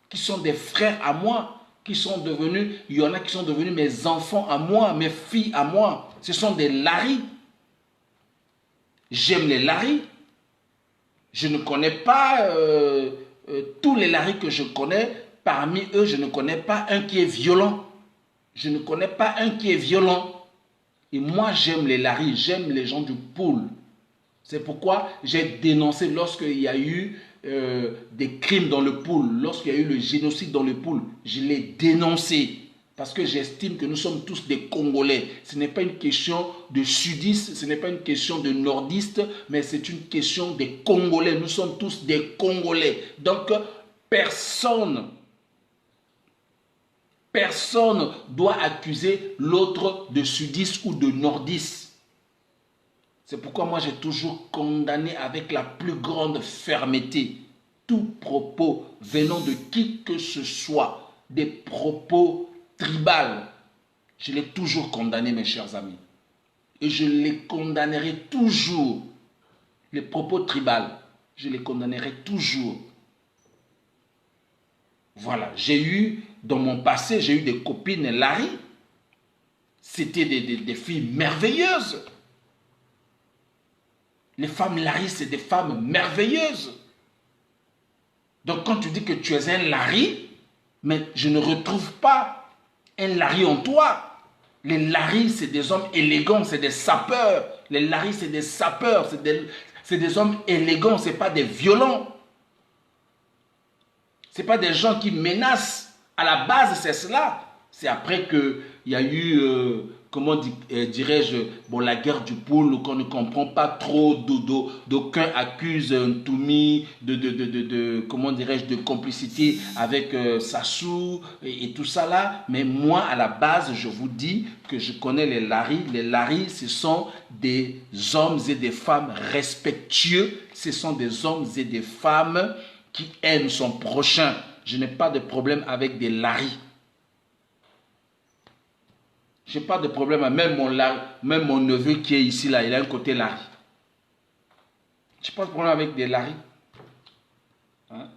qui sont des frères à moi, qui sont devenus, il y en a qui sont devenus mes enfants à moi, mes filles à moi. Ce sont des Larry. J'aime les Larry. Je ne connais pas tous les Larry que je connais. Parmi eux, je ne connais pas un qui est violent. Je ne connais pas un qui est violent. Et moi, j'aime les Larry, j'aime les gens du pool. C'est pourquoi j'ai dénoncé lorsqu'il y a eu des crimes dans le pool, lorsqu'il y a eu le génocide dans le pool. Je l'ai dénoncé parce que j'estime que nous sommes tous des Congolais. Ce n'est pas une question de sudistes, ce n'est pas une question de nordistes, mais c'est une question des Congolais. Nous sommes tous des Congolais. Donc, personne doit accuser l'autre de sudiste ou de nordiste. C'est pourquoi moi j'ai toujours condamné avec la plus grande fermeté tout propos venant de qui que ce soit des propos tribaux, je l'ai toujours condamné, mes chers amis. Et je les condamnerai toujours. Les propos tribaux, je les condamnerai toujours. Voilà, j'ai eu, dans mon passé, j'ai eu des copines Larry. C'était des filles merveilleuses. Les femmes Larry, c'est des femmes merveilleuses. Donc quand tu dis que tu es un Larry, mais je ne retrouve pas un Larry en toi. Les Larry, c'est des hommes élégants, c'est des sapeurs. Les Larry, c'est des sapeurs, c'est des hommes élégants, ce n'est pas des violents. Ce n'est pas des gens qui menacent. À la base, c'est cela. C'est après qu'il y a eu, comment dirais-je, bon, la guerre du poule, qu'on ne comprend pas trop, d'aucuns accusent Ntoumi comment dirais-je, de complicité avec Sassou et tout ça là. Mais moi, à la base, je vous dis que je connais les Larry. Les Larry, ce sont des hommes et des femmes respectueux. Ce sont des hommes et des femmes qui aiment son prochain. Je n'ai pas de problème avec des Larry. Je n'ai pas de problème, même mon neveu qui est ici, là, il a un côté Larry. Je n'ai pas de problème avec des Larry. Hein?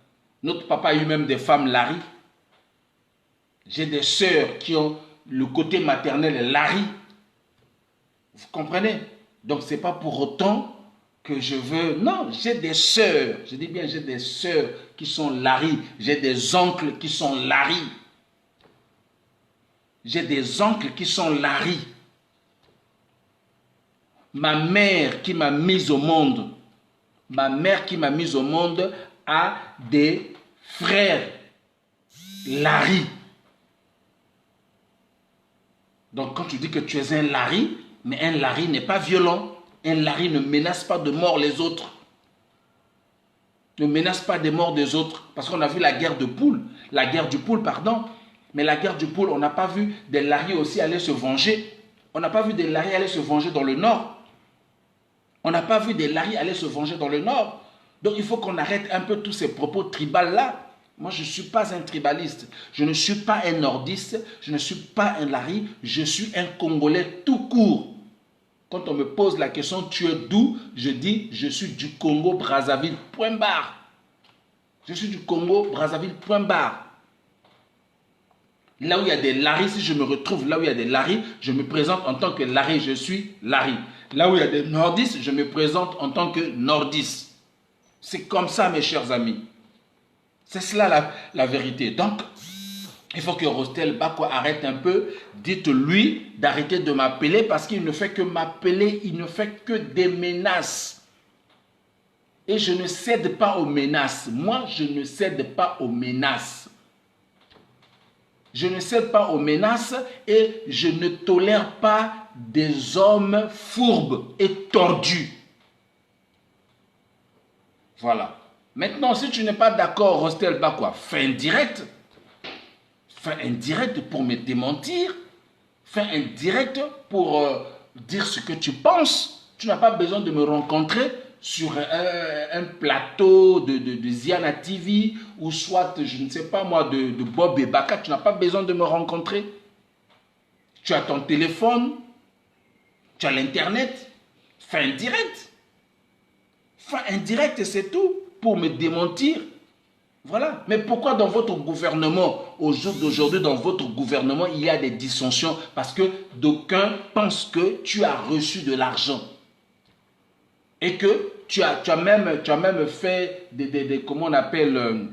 Notre papa a eu même des femmes Larry. J'ai des sœurs qui ont le côté maternel Larry. Vous comprenez? Donc, ce n'est pas pour autant que je veux... Non, j'ai des sœurs. Je dis bien, j'ai des sœurs qui sont Larry. J'ai des oncles qui sont Larry. J'ai des oncles qui sont Larry. Ma mère qui m'a mise au monde, a des frères Larry. Donc quand tu dis que tu es un Larry, mais un Larry n'est pas violent. Un Larry ne menace pas de mort les autres. Ne menace pas de mort des autres. Parce qu'on a vu la guerre de poule. La guerre du poule, pardon. Mais la guerre du poule, on n'a pas vu des Larry aussi aller se venger. On n'a pas vu des Larry aller se venger dans le nord. On n'a pas vu des Larry aller se venger dans le nord. Donc il faut qu'on arrête un peu tous ces propos tribaux-là. Moi, je ne suis pas un tribaliste. Je ne suis pas un nordiste. Je ne suis pas un Larry. Je suis un Congolais tout court. Quand on me pose la question, tu es d'où? Je dis, je suis du Congo-Brazzaville, point barre. Je suis du Congo-Brazzaville, point barre. Là où il y a des Larry, si je me retrouve là où il y a des Larry, je me présente en tant que Larry, je suis Larry. Là où il y a des nordistes, je me présente en tant que nordiste. C'est comme ça, mes chers amis. C'est cela la vérité. Donc, il faut que Rostel Bakwa arrête un peu. Dites-lui d'arrêter de m'appeler parce qu'il ne fait que m'appeler, il ne fait que des menaces. Et je ne cède pas aux menaces. Moi, je ne cède pas aux menaces. Je ne cède pas aux menaces et je ne tolère pas des hommes fourbes et tordus. Voilà. Maintenant, si tu n'es pas d'accord, Rostel Bakwa, fais un direct. Fais un direct pour me démentir. Fais un direct pour dire ce que tu penses. Tu n'as pas besoin de me rencontrer sur un plateau de Ziana TV ou soit, je ne sais pas moi, de Bob et Baka. Tu n'as pas besoin de me rencontrer. Tu as ton téléphone, tu as l'internet. Fais un direct. Fais un direct et c'est tout pour me démentir. Voilà. Mais pourquoi dans votre gouvernement, au jour d'aujourd'hui, dans votre gouvernement, il y a des dissensions? Parce que d'aucuns pensent que tu as reçu de l'argent. Et que tu as même fait comment on appelle,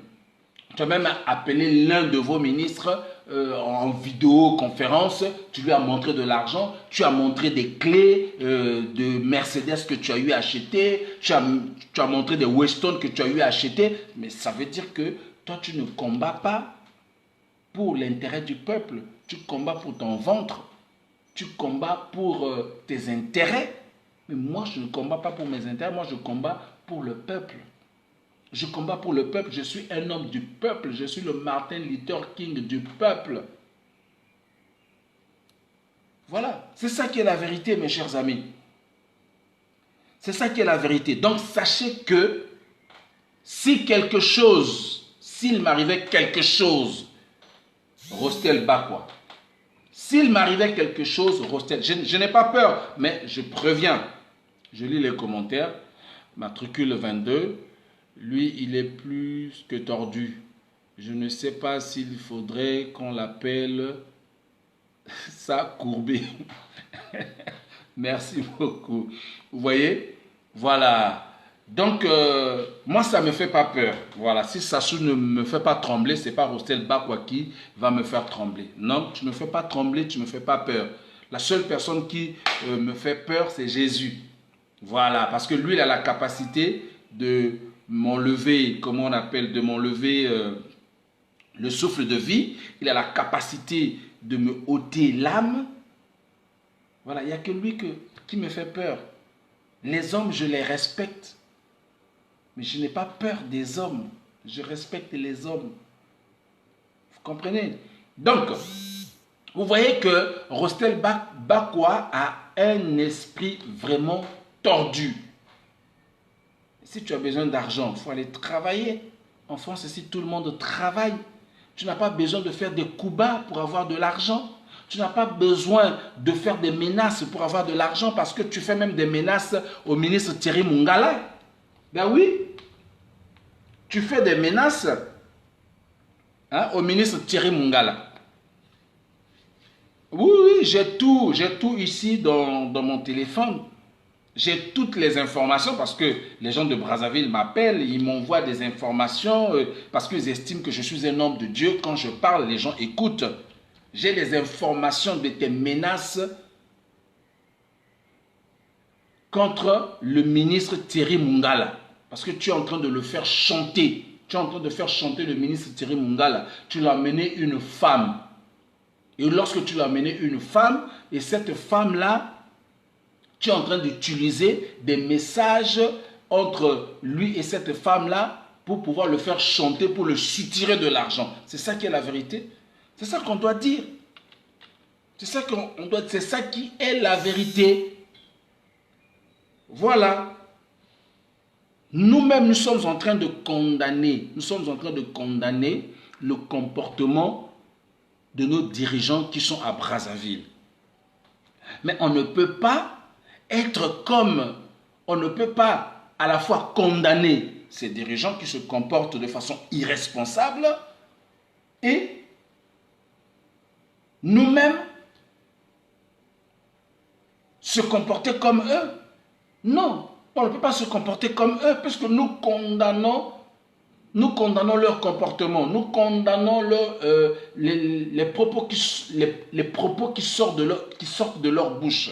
tu as même appelé l'un de vos ministres en vidéoconférence, tu lui as montré de l'argent, tu as montré des clés de Mercedes que tu as eu acheter, tu as montré des Weston que tu as eu acheter, mais ça veut dire que toi tu ne combats pas pour l'intérêt du peuple, tu combats pour ton ventre, tu combats pour tes intérêts. Mais moi, je ne combats pas pour mes intérêts, moi je combats pour le peuple. Je combats pour le peuple, je suis un homme du peuple, je suis le Martin Luther King du peuple. Voilà, c'est ça qui est la vérité, mes chers amis. C'est ça qui est la vérité. Donc sachez que si quelque chose, s'il m'arrivait quelque chose Rostel Bakwa. S'il m'arrivait quelque chose, Rostel, je n'ai pas peur, mais je préviens. Je lis les commentaires. Matricule 22, lui, il est plus que tordu. Je ne sais pas s'il faudrait qu'on l'appelle ça courbé. Merci beaucoup. Vous voyez? Voilà. Donc, moi, ça ne me fait pas peur. Voilà. Si Sassou ne me fait pas trembler, ce n'est pas Rostel Bakwa qui va me faire trembler. Non, tu ne me fais pas trembler, tu ne me fais pas peur. La seule personne qui me fait peur, c'est Jésus. Voilà. Parce que lui, il a la capacité de m'enlever, comment on appelle, de m'enlever le souffle de vie. Il a la capacité de me ôter l'âme. Voilà. Il n'y a que lui qui me fait peur. Les hommes, je les respecte. Mais je n'ai pas peur des hommes. Je respecte les hommes. Vous comprenez? Donc, vous voyez que Rostel Bakwa a un esprit vraiment tordu. Si tu as besoin d'argent, il faut aller travailler. En France, ici, tout le monde travaille. Tu n'as pas besoin de faire des coups bas pour avoir de l'argent. Tu n'as pas besoin de faire des menaces pour avoir de l'argent parce que tu fais même des menaces au ministre Thierry Mungala. Ben oui. Tu fais des menaces au ministre Thierry Mungala. Oui, oui, j'ai tout ici dans mon téléphone. J'ai toutes les informations parce que les gens de Brazzaville m'appellent, ils m'envoient des informations parce qu'ils estiment que je suis un homme de Dieu. Quand je parle, les gens écoutent. J'ai les informations de tes menaces contre le ministre Thierry Mungala. Parce que tu es en train de le faire chanter. Tu es en train de faire chanter le ministre Thierry Mungala. Tu l'as amené une femme. Et lorsque tu l'as amené une femme, et cette femme-là, tu es en train d'utiliser des messages entre lui et cette femme-là pour pouvoir le faire chanter, pour le soutirer de l'argent. C'est ça qui est la vérité. C'est ça qu'on doit dire. C'est ça qui est la vérité. Voilà. Nous-mêmes, nous sommes en train de condamner. Nous sommes en train de condamner le comportement de nos dirigeants qui sont à Brazzaville. Mais on ne peut pas être comme, on ne peut pas à la fois condamner ces dirigeants qui se comportent de façon irresponsable et nous-mêmes se comporter comme eux. Non, on ne peut pas se comporter comme eux puisque nous condamnons leur comportement, nous condamnons les propos qui sortent de leur bouche.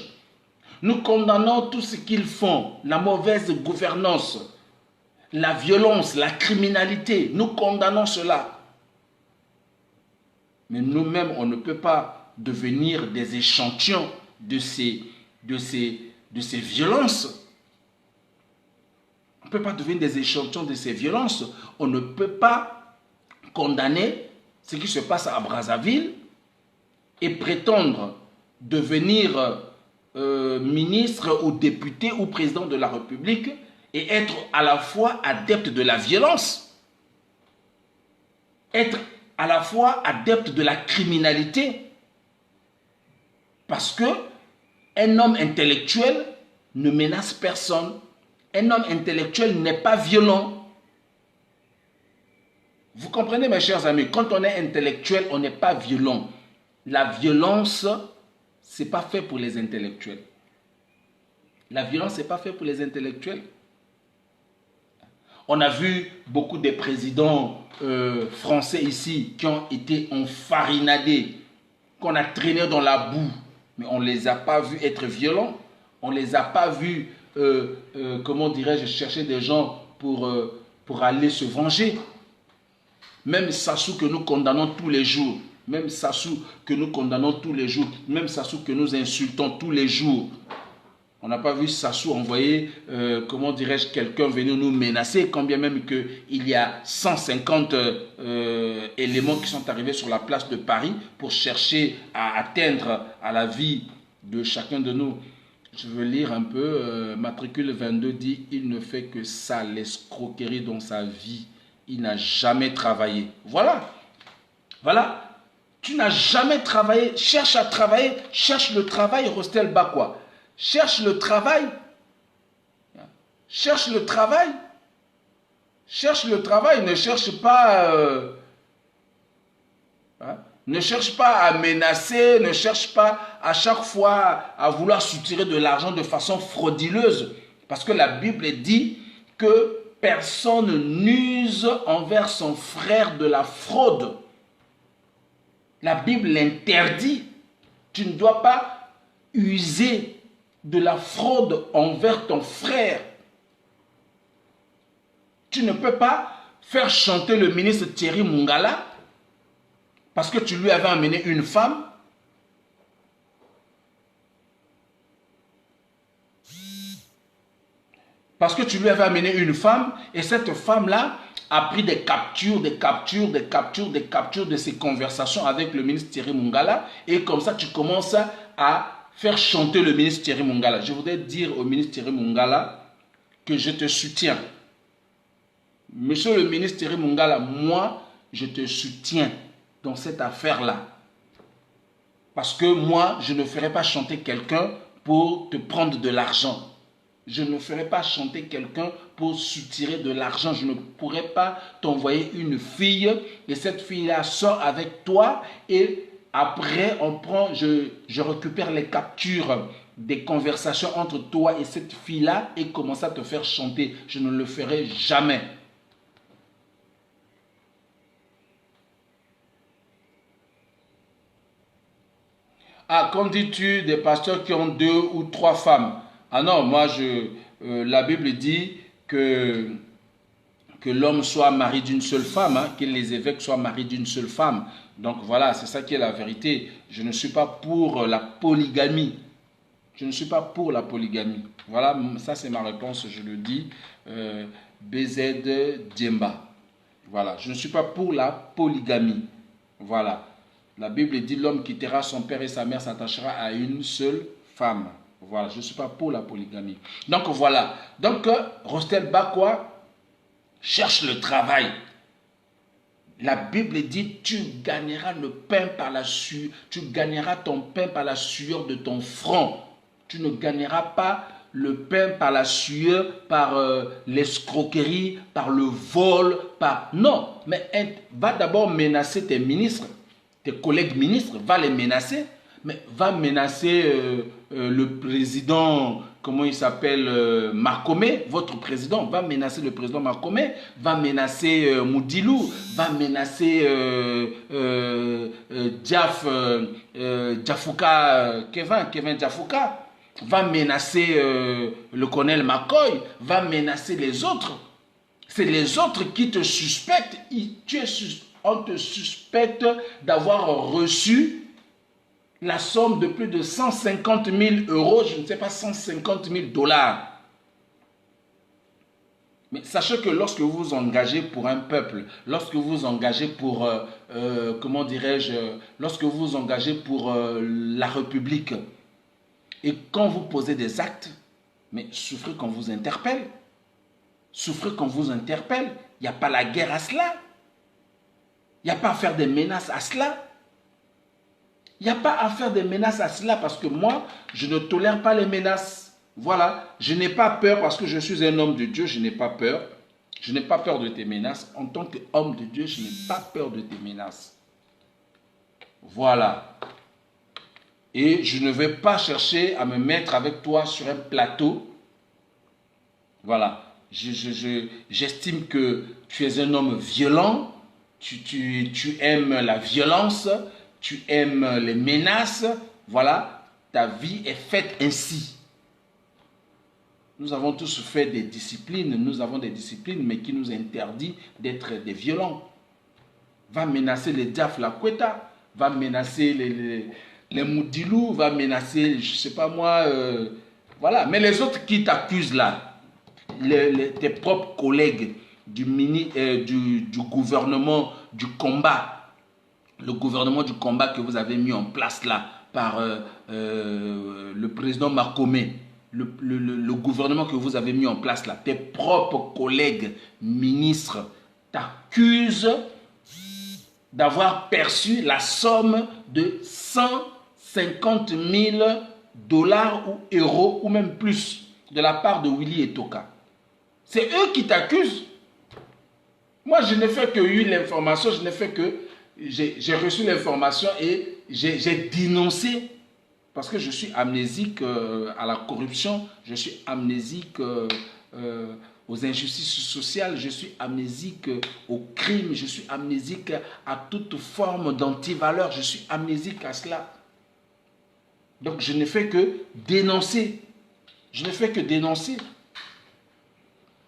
Nous condamnons tout ce qu'ils font, la mauvaise gouvernance, la violence, la criminalité. Nous condamnons cela. Mais nous-mêmes, on ne peut pas devenir des échantillons de ces violences. On ne peut pas devenir des échantillons de ces violences. On ne peut pas condamner ce qui se passe à Brazzaville et prétendre devenir ministre ou député ou président de la République et être à la fois adepte de la violence, être à la fois adepte de la criminalité. Parce que un homme intellectuel ne menace personne. Un homme intellectuel n'est pas violent. Vous comprenez, mes chers amis, quand on est intellectuel, on n'est pas violent. La violence, ce n'est pas fait pour les intellectuels. La violence, ce n'est pas fait pour les intellectuels. On a vu beaucoup de présidents français ici qui ont été enfarinadés, qu'on a traînés dans la boue, mais on ne les a pas vus être violents. On ne les a pas vus, comment dirais-je, chercher des gens pour aller se venger. Même Sassou que nous condamnons tous les jours, même Sassou que nous condamnons tous les jours, même Sassou que nous insultons tous les jours. On n'a pas vu Sassou envoyer, comment dirais-je, quelqu'un venir nous menacer, quand bien même qu'il y a 150 éléments qui sont arrivés sur la place de Paris pour chercher à atteindre à la vie de chacun de nous. Je veux lire un peu, matricule 22 dit, il ne fait que ça, l'escroquerie dans sa vie. Il n'a jamais travaillé. Voilà. Voilà. Tu n'as jamais travaillé. Cherche à travailler. Cherche le travail, Rostel Bakwa. Cherche le travail. Cherche le travail. Cherche le travail. Ne cherche pas... ne cherche pas à menacer. Ne cherche pas à chaque fois à vouloir soutirer de l'argent de façon frauduleuse. Parce que la Bible dit que personne n'use envers son frère de la fraude. La Bible l'interdit. Tu ne dois pas user de la fraude envers ton frère. Tu ne peux pas faire chanter le ministre Thierry Mungala parce que tu lui avais amené une femme. Parce que tu lui avais amené une femme et cette femme-là a pris des captures de ses conversations avec le ministre Thierry Mungala et comme ça tu commences à faire chanter le ministre Thierry Mungala. Je voudrais dire au ministre Thierry Mungala que je te soutiens. Monsieur le ministre Thierry Mungala, moi, je te soutiens dans cette affaire-là. Parce que moi, je ne ferai pas chanter quelqu'un pour te prendre de l'argent. Je ne ferai pas chanter quelqu'un pour soutirer de l'argent. Je ne pourrai pas t'envoyer une fille et cette fille-là sort avec toi et après je récupère les captures des conversations entre toi et cette fille-là et commence à te faire chanter. Je ne le ferai jamais. Ah, qu'en dis-tu des pasteurs qui ont 2 ou 3 femmes? Ah non, moi, la Bible dit que l'homme soit mari d'une seule femme, hein, que les évêques soient mariés d'une seule femme. Donc voilà, c'est ça qui est la vérité. Je ne suis pas pour la polygamie. Je ne suis pas pour la polygamie. Voilà, ça c'est ma réponse, je le dis. BZ Djemba. Voilà, je ne suis pas pour la polygamie. Voilà. La Bible dit l'homme quittera son père et sa mère, s'attachera à une seule femme. Voilà, je ne suis pas pour la polygamie. Donc voilà. Donc Rostel Bakwa cherche le travail. La Bible dit tu gagneras le pain par la sueur, tu gagneras ton pain par la sueur de ton front. Tu ne gagneras pas le pain par la sueur, par l'escroquerie, par le vol, par... Non, mais va d'abord menacer tes ministres. Tes collègues ministres, va les menacer, mais va menacer le président, comment il s'appelle, Marcomé, votre président, va menacer le président Marcomé, va menacer Moudilou, va menacer Diafouka, Kevin Diafouka, va menacer le colonel McCoy, va menacer les autres. C'est les autres qui te suspectent, on te suspecte d'avoir reçu la somme de plus de 150 000 euros, je ne sais pas, 150 000 $. Mais sachez que lorsque vous vous engagez pour un peuple, lorsque vous vous engagez pour, comment dirais-je, lorsque vous vous engagez pour la République, et quand vous posez des actes, mais souffrez qu'on vous interpelle. Souffrez qu'on vous interpelle. Il n'y a pas la guerre à cela. Il n'y a pas à faire des menaces à cela. Il n'y a pas à faire des menaces à cela parce que moi, je ne tolère pas les menaces. Voilà, je n'ai pas peur parce que je suis un homme de Dieu, je n'ai pas peur. Je n'ai pas peur de tes menaces. En tant qu'homme de Dieu, je n'ai pas peur de tes menaces. Voilà. Et je ne vais pas chercher à me mettre avec toi sur un plateau. Voilà. J'estime que tu es un homme violent. Tu aimes la violence, tu aimes les menaces, voilà, ta vie est faite ainsi. Nous avons tous fait des disciplines, nous avons des disciplines, mais qui nous interdit d'être des violents. Va menacer les Diaf Lakweta, va menacer les Moudilou, va menacer, je ne sais pas moi, voilà. Mais les autres qui t'accusent là, tes propres collègues, du gouvernement du combat, le gouvernement du combat que vous avez mis en place là par le président Marcomé, le gouvernement que vous avez mis en place là, tes propres collègues ministres t'accusent d'avoir perçu la somme de 150 000 $ ou euros ou même plus de la part de Willy Etoka. C'est eux qui t'accusent. Moi, je n'ai fait que eu l'information, je n'ai fait que j'ai reçu l'information et j'ai dénoncé parce que je suis amnésique à la corruption, je suis amnésique aux injustices sociales, je suis amnésique aux crimes, je suis amnésique à toute forme d'antivaleur, je suis amnésique à cela. Donc je n'ai fait que dénoncer. Je n'ai fait que dénoncer.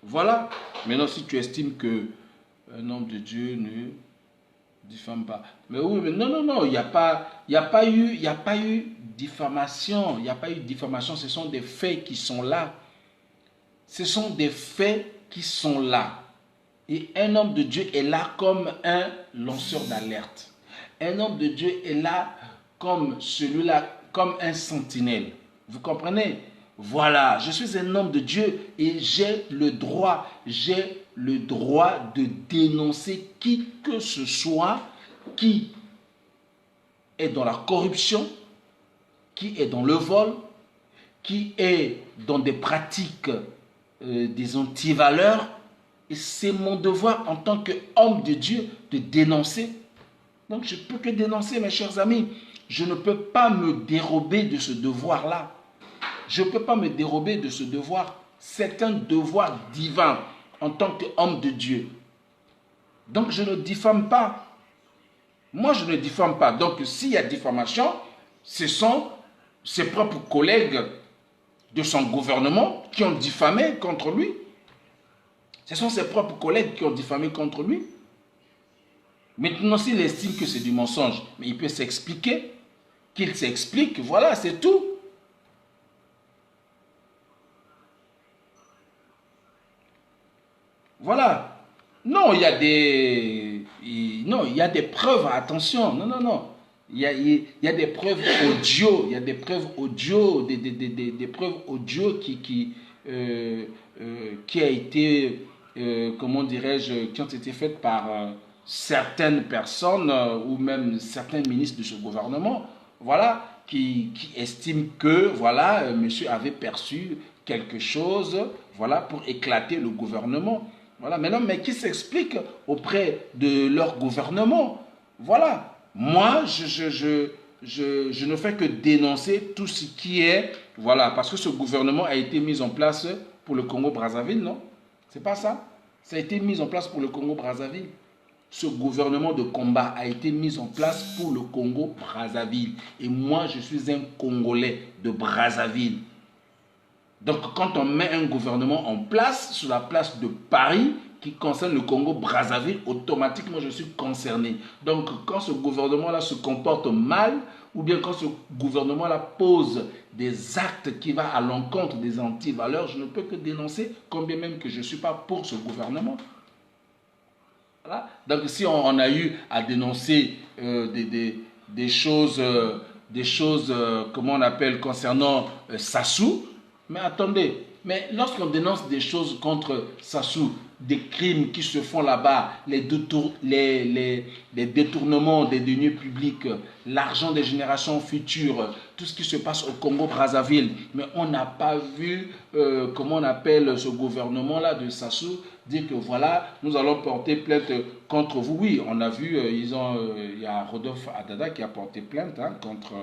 Voilà. Maintenant, si tu estimes que un homme de Dieu ne diffame pas. Mais oui, mais non, il n'y a pas eu diffamation. Il n'y a pas eu diffamation. Ce sont des faits qui sont là. Ce sont des faits qui sont là. Et un homme de Dieu est là comme un lanceur d'alerte. Un homme de Dieu est là comme celui-là, comme un sentinelle. Vous comprenez? Voilà, je suis un homme de Dieu et j'ai le droit de dénoncer qui que ce soit qui est dans la corruption, qui est dans le vol, qui est dans des pratiques des antivaleurs. Et c'est mon devoir en tant qu'homme de Dieu de dénoncer. Donc je ne peux que dénoncer, mes chers amis. Je ne peux pas me dérober de ce devoir-là. Je ne peux pas me dérober de ce devoir. C'est un devoir divin en tant qu'homme de Dieu. Donc je ne diffame pas. Moi, je ne diffame pas. Donc s'il y a diffamation, ce sont ses propres collègues de son gouvernement qui ont diffamé contre lui. Ce sont ses propres collègues qui ont diffamé contre lui. Maintenant, s'il estime que c'est du mensonge, mais il peut s'expliquer, qu'il s'explique, voilà, c'est tout. Voilà. Non, il y a des... Non, il y a des preuves, attention. Non. Il y a des preuves audio. Il y a des preuves audio, des preuves audio qui a été, comment dirais-je, qui ont été faites par certaines personnes ou même certains ministres de ce gouvernement, voilà, qui estiment que, voilà, monsieur avait perçu quelque chose, voilà, pour éclater le gouvernement. Voilà, maintenant, mais qui s'explique auprès de leur gouvernement. Voilà. Moi, je ne fais que dénoncer tout ce qui est... Voilà, parce que ce gouvernement a été mis en place pour le Congo-Brazzaville, non? C'est pas ça? Ça a été mis en place pour le Congo-Brazzaville. Ce gouvernement de combat a été mis en place pour le Congo-Brazzaville. Et moi, je suis un Congolais de Brazzaville. Donc, quand on met un gouvernement en place, sur la place de Paris, qui concerne le Congo-Brazzaville, automatiquement, je suis concerné. Donc, quand ce gouvernement-là se comporte mal, ou bien quand ce gouvernement-là pose des actes qui vont à l'encontre des antivaleurs, je ne peux que dénoncer, combien même que je ne suis pas pour ce gouvernement. Voilà. Donc, si on a eu à dénoncer des choses, comment on appelle, concernant Sassou, mais attendez, mais lorsqu'on dénonce des choses contre Sassou, des crimes qui se font là-bas, les détournements des deniers publics, l'argent des générations futures, tout ce qui se passe au Congo-Brazzaville, mais on n'a pas vu, comment on appelle ce gouvernement-là de Sassou, dire que voilà, nous allons porter plainte contre vous. Oui, on a vu, il y a Rodolphe Adada qui a porté plainte contre...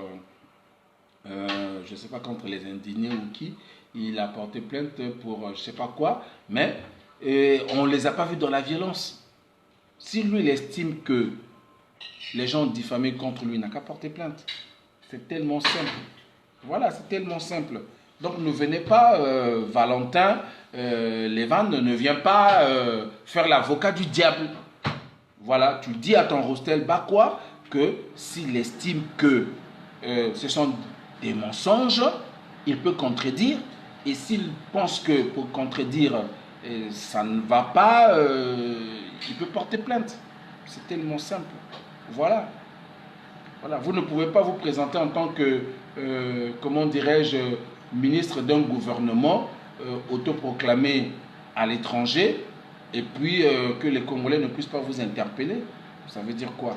je ne sais pas, contre les indignés ou qui, il a porté plainte pour je ne sais pas quoi, mais on ne les a pas vus dans la violence. Si lui, il estime que les gens diffamés contre lui, il n'a qu'à porter plainte. C'est tellement simple. Voilà, c'est tellement simple. Donc ne venez pas, Valentin, Lévan ne vient pas faire l'avocat du diable. Voilà, tu dis à ton Rostel Bakwa que s'il estime que ce sont des mensonges, il peut contredire. Et s'il pense que pour contredire, ça ne va pas, il peut porter plainte. C'est tellement simple. Voilà. Voilà. Vous ne pouvez pas vous présenter en tant que, comment dirais-je, ministre d'un gouvernement autoproclamé à l'étranger et puis que les Congolais ne puissent pas vous interpeller. Ça veut dire quoi?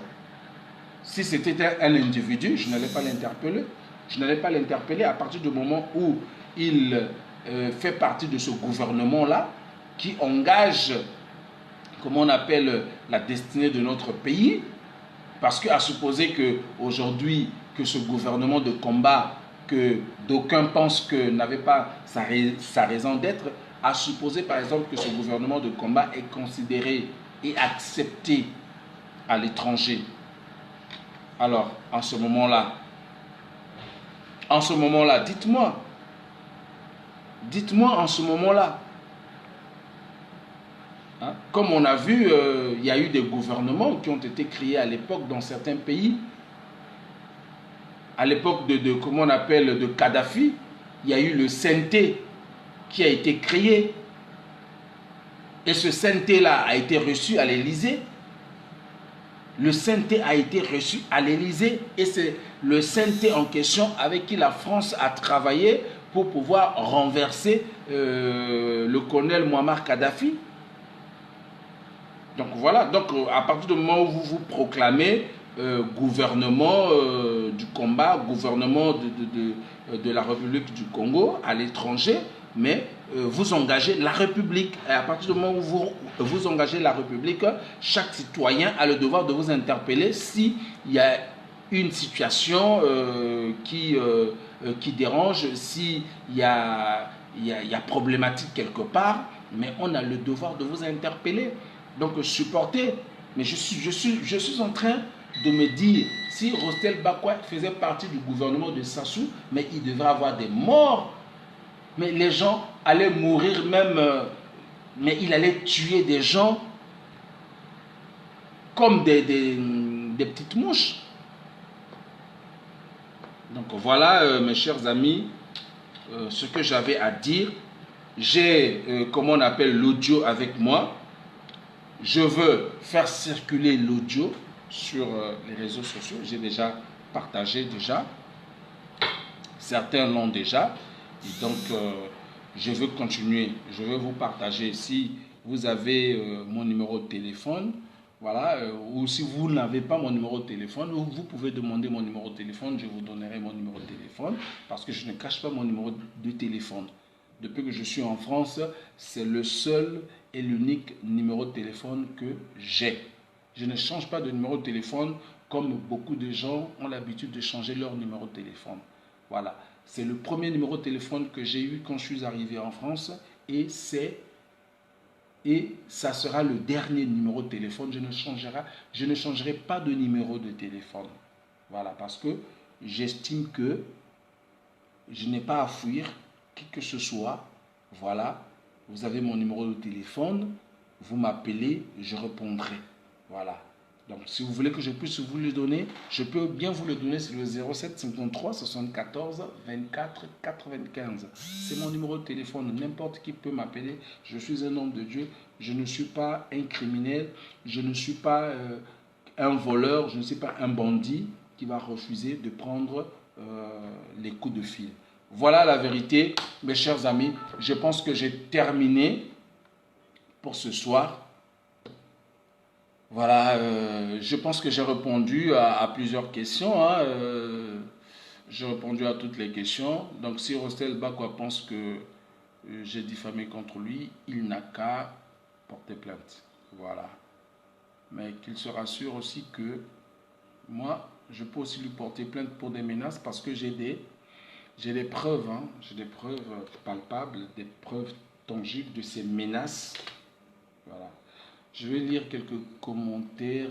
Si c'était un individu, je n'allais pas l'interpeller. Je n'allais pas l'interpeller à partir du moment où il fait partie de ce gouvernement-là qui engage, comment on appelle, la destinée de notre pays. Parce qu'à supposer qu'aujourd'hui, que ce gouvernement de combat, que d'aucuns pensent que n'avait pas sa raison d'être, à supposer par exemple que ce gouvernement de combat est considéré et accepté à l'étranger. Alors, en ce moment-là, dites-moi en ce moment-là, hein, comme on a vu, il y a eu des gouvernements qui ont été créés à l'époque dans certains pays. À l'époque comment on appelle, de Kadhafi, il y a eu le CNT qui a été créé. Et ce CNT-là a été reçu à l'Élysée. Le CNT a été reçu à l'Élysée et c'est le CNT en question avec qui la France a travaillé pour pouvoir renverser le colonel Muammar Kadhafi. Donc voilà, donc à partir du moment où vous vous proclamez gouvernement du combat, gouvernement de la République du Congo à l'étranger, mais vous engagez la République. Et à partir du moment où vous engagez la République, chaque citoyen a le devoir de vous interpeller s'il y a une situation qui dérange, s'il y a problématique quelque part, mais on a le devoir de vous interpeller. Donc supporter. Mais je suis en train de me dire, si Rostel Bakwa faisait partie du gouvernement de Sassou, mais il devrait avoir des morts. Mais les gens allaient mourir même, mais il allait tuer des gens comme des petites mouches. Donc voilà, mes chers amis, ce que j'avais à dire. J'ai, comment on appelle, l'audio avec moi. Je veux faire circuler l'audio sur les réseaux sociaux. J'ai déjà partagé déjà. Certains l'ont déjà. Et donc, je veux continuer. Je veux vous partager. Si vous avez mon numéro de téléphone, voilà, ou si vous n'avez pas mon numéro de téléphone, vous pouvez demander mon numéro de téléphone. Je vous donnerai mon numéro de téléphone parce que je ne cache pas mon numéro de téléphone. Depuis que je suis en France, c'est le seul et l'unique numéro de téléphone que j'ai. Je ne change pas de numéro de téléphone comme beaucoup de gens ont l'habitude de changer leur numéro de téléphone. Voilà, c'est le premier numéro de téléphone que j'ai eu quand je suis arrivé en France et ça sera le dernier numéro de téléphone. Je ne changerai pas de numéro de téléphone. Voilà, parce que j'estime que je n'ai pas à fuir qui que ce soit. Voilà, vous avez mon numéro de téléphone, vous m'appelez, je répondrai. Voilà. Donc, si vous voulez que je puisse vous le donner, je peux bien vous le donner. C'est le 07 53 74 24 95. C'est mon numéro de téléphone. N'importe qui peut m'appeler. Je suis un homme de Dieu. Je ne suis pas un criminel. Je ne suis pas un voleur. Je ne suis pas un bandit qui va refuser de prendre les coups de fil. Voilà la vérité, mes chers amis. Je pense que j'ai terminé pour ce soir. Voilà, je pense que j'ai répondu à plusieurs questions. Hein, j'ai répondu à toutes les questions. Donc si Rostel Bakwa pense que j'ai diffamé contre lui, il n'a qu'à porter plainte. Voilà. Mais qu'il se rassure aussi que moi, je peux aussi lui porter plainte pour des menaces parce que j'ai des preuves, hein, j'ai des preuves palpables, des preuves tangibles de ces menaces. Voilà. Je vais lire quelques commentaires.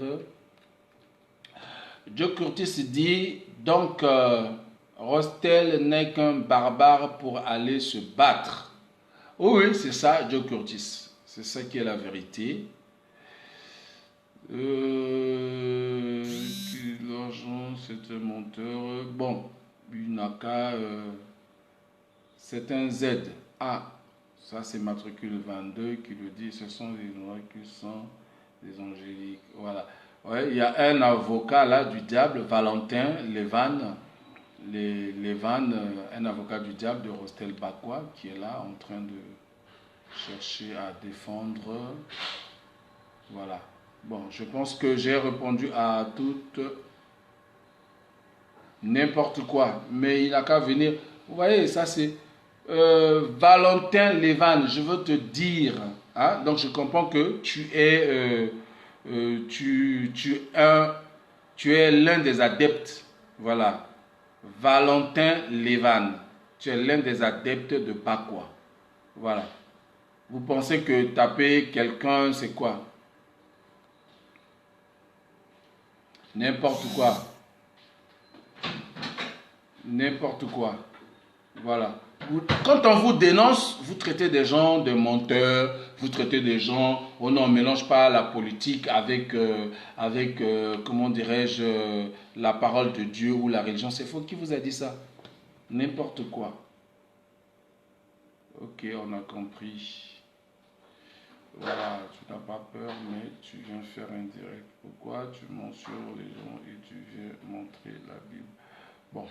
Joe Curtis dit, donc Rostel n'est qu'un barbare pour aller se battre. Oh oui, c'est ça, Joe Curtis. C'est ça qui est la vérité. L'argent, c'est un monteur. Bon, Unaka, c'est un Z. Ah, ça c'est matricule 22 qui le dit. Ce sont les noirs qui sont des angéliques. Voilà. Ouais, il y a un avocat là du diable, Valentin Levan, un avocat du diable de Rostel Bakwa, qui est là en train de chercher à défendre. Voilà. Bon, je pense que j'ai répondu à toutes N'importe quoi. Mais il n'a qu'à venir. Vous voyez, ça c'est Valentin Levan. Je veux te dire. Hein? Donc je comprends que tu es, tu es l'un des adeptes. Voilà. Valentin Levan. Tu es l'un des adeptes de Bakwa. Voilà. Vous pensez que taper quelqu'un, c'est quoi? N'importe quoi. N'importe quoi. Voilà. Quand on vous dénonce, vous traitez des gens de menteurs, vous traitez des gens, oh non, on ne mélange pas la politique avec, comment dirais-je, la parole de Dieu ou la religion. C'est faux. Qui vous a dit ça? N'importe quoi. Ok, on a compris. Voilà, tu n'as pas peur, mais tu viens faire un direct. Pourquoi tu mens sur les gens et tu viens montrer la Bible? Bon,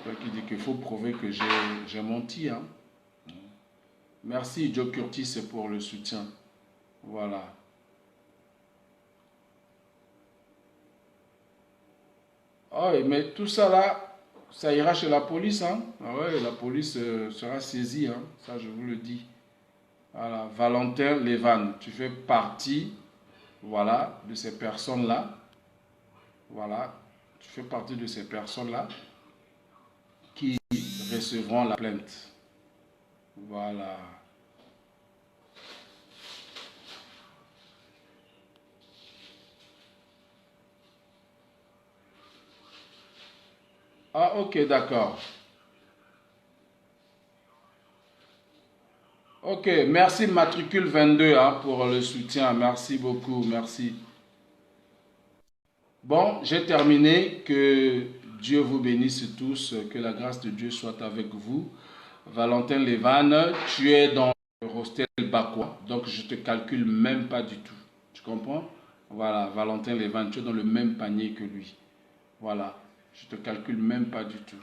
toi qui dis qu'il faut prouver que j'ai menti. Hein? Merci Joe Curtis pour le soutien. Voilà. Oh, mais tout ça là, ça ira chez la police. Hein? Ah ouais, la police sera saisie. Hein? Ça, je vous le dis. Voilà, Valentin Levan, tu fais partie, voilà, de ces personnes-là. Voilà, tu fais partie de ces personnes-là qui recevront la plainte. Voilà. Ah, ok, d'accord. Ok, merci Matricule 22 hein, pour le soutien. Merci beaucoup, merci. Bon, j'ai terminé. Que Dieu vous bénisse tous. Que la grâce de Dieu soit avec vous. Valentin Levan, tu es dans le Rostel Bakwa. Donc, je ne te calcule même pas du tout. Tu comprends? Voilà, Valentin Levan, tu es dans le même panier que lui. Voilà, je ne te calcule même pas du tout.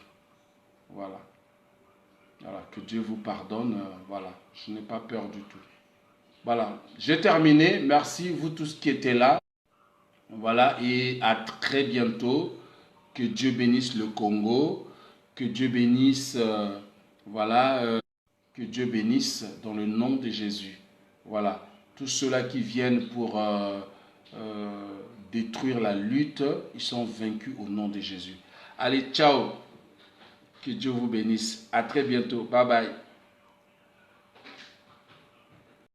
Voilà. Voilà, que Dieu vous pardonne. Voilà, je n'ai pas peur du tout. Voilà, j'ai terminé. Merci vous tous qui étaient là. Voilà, et à très bientôt. Que Dieu bénisse le Congo. Que Dieu bénisse, que Dieu bénisse dans le nom de Jésus. Voilà, tous ceux-là qui viennent pour détruire la lutte, ils sont vaincus au nom de Jésus. Allez, ciao. Que Dieu vous bénisse. À très bientôt. Bye bye.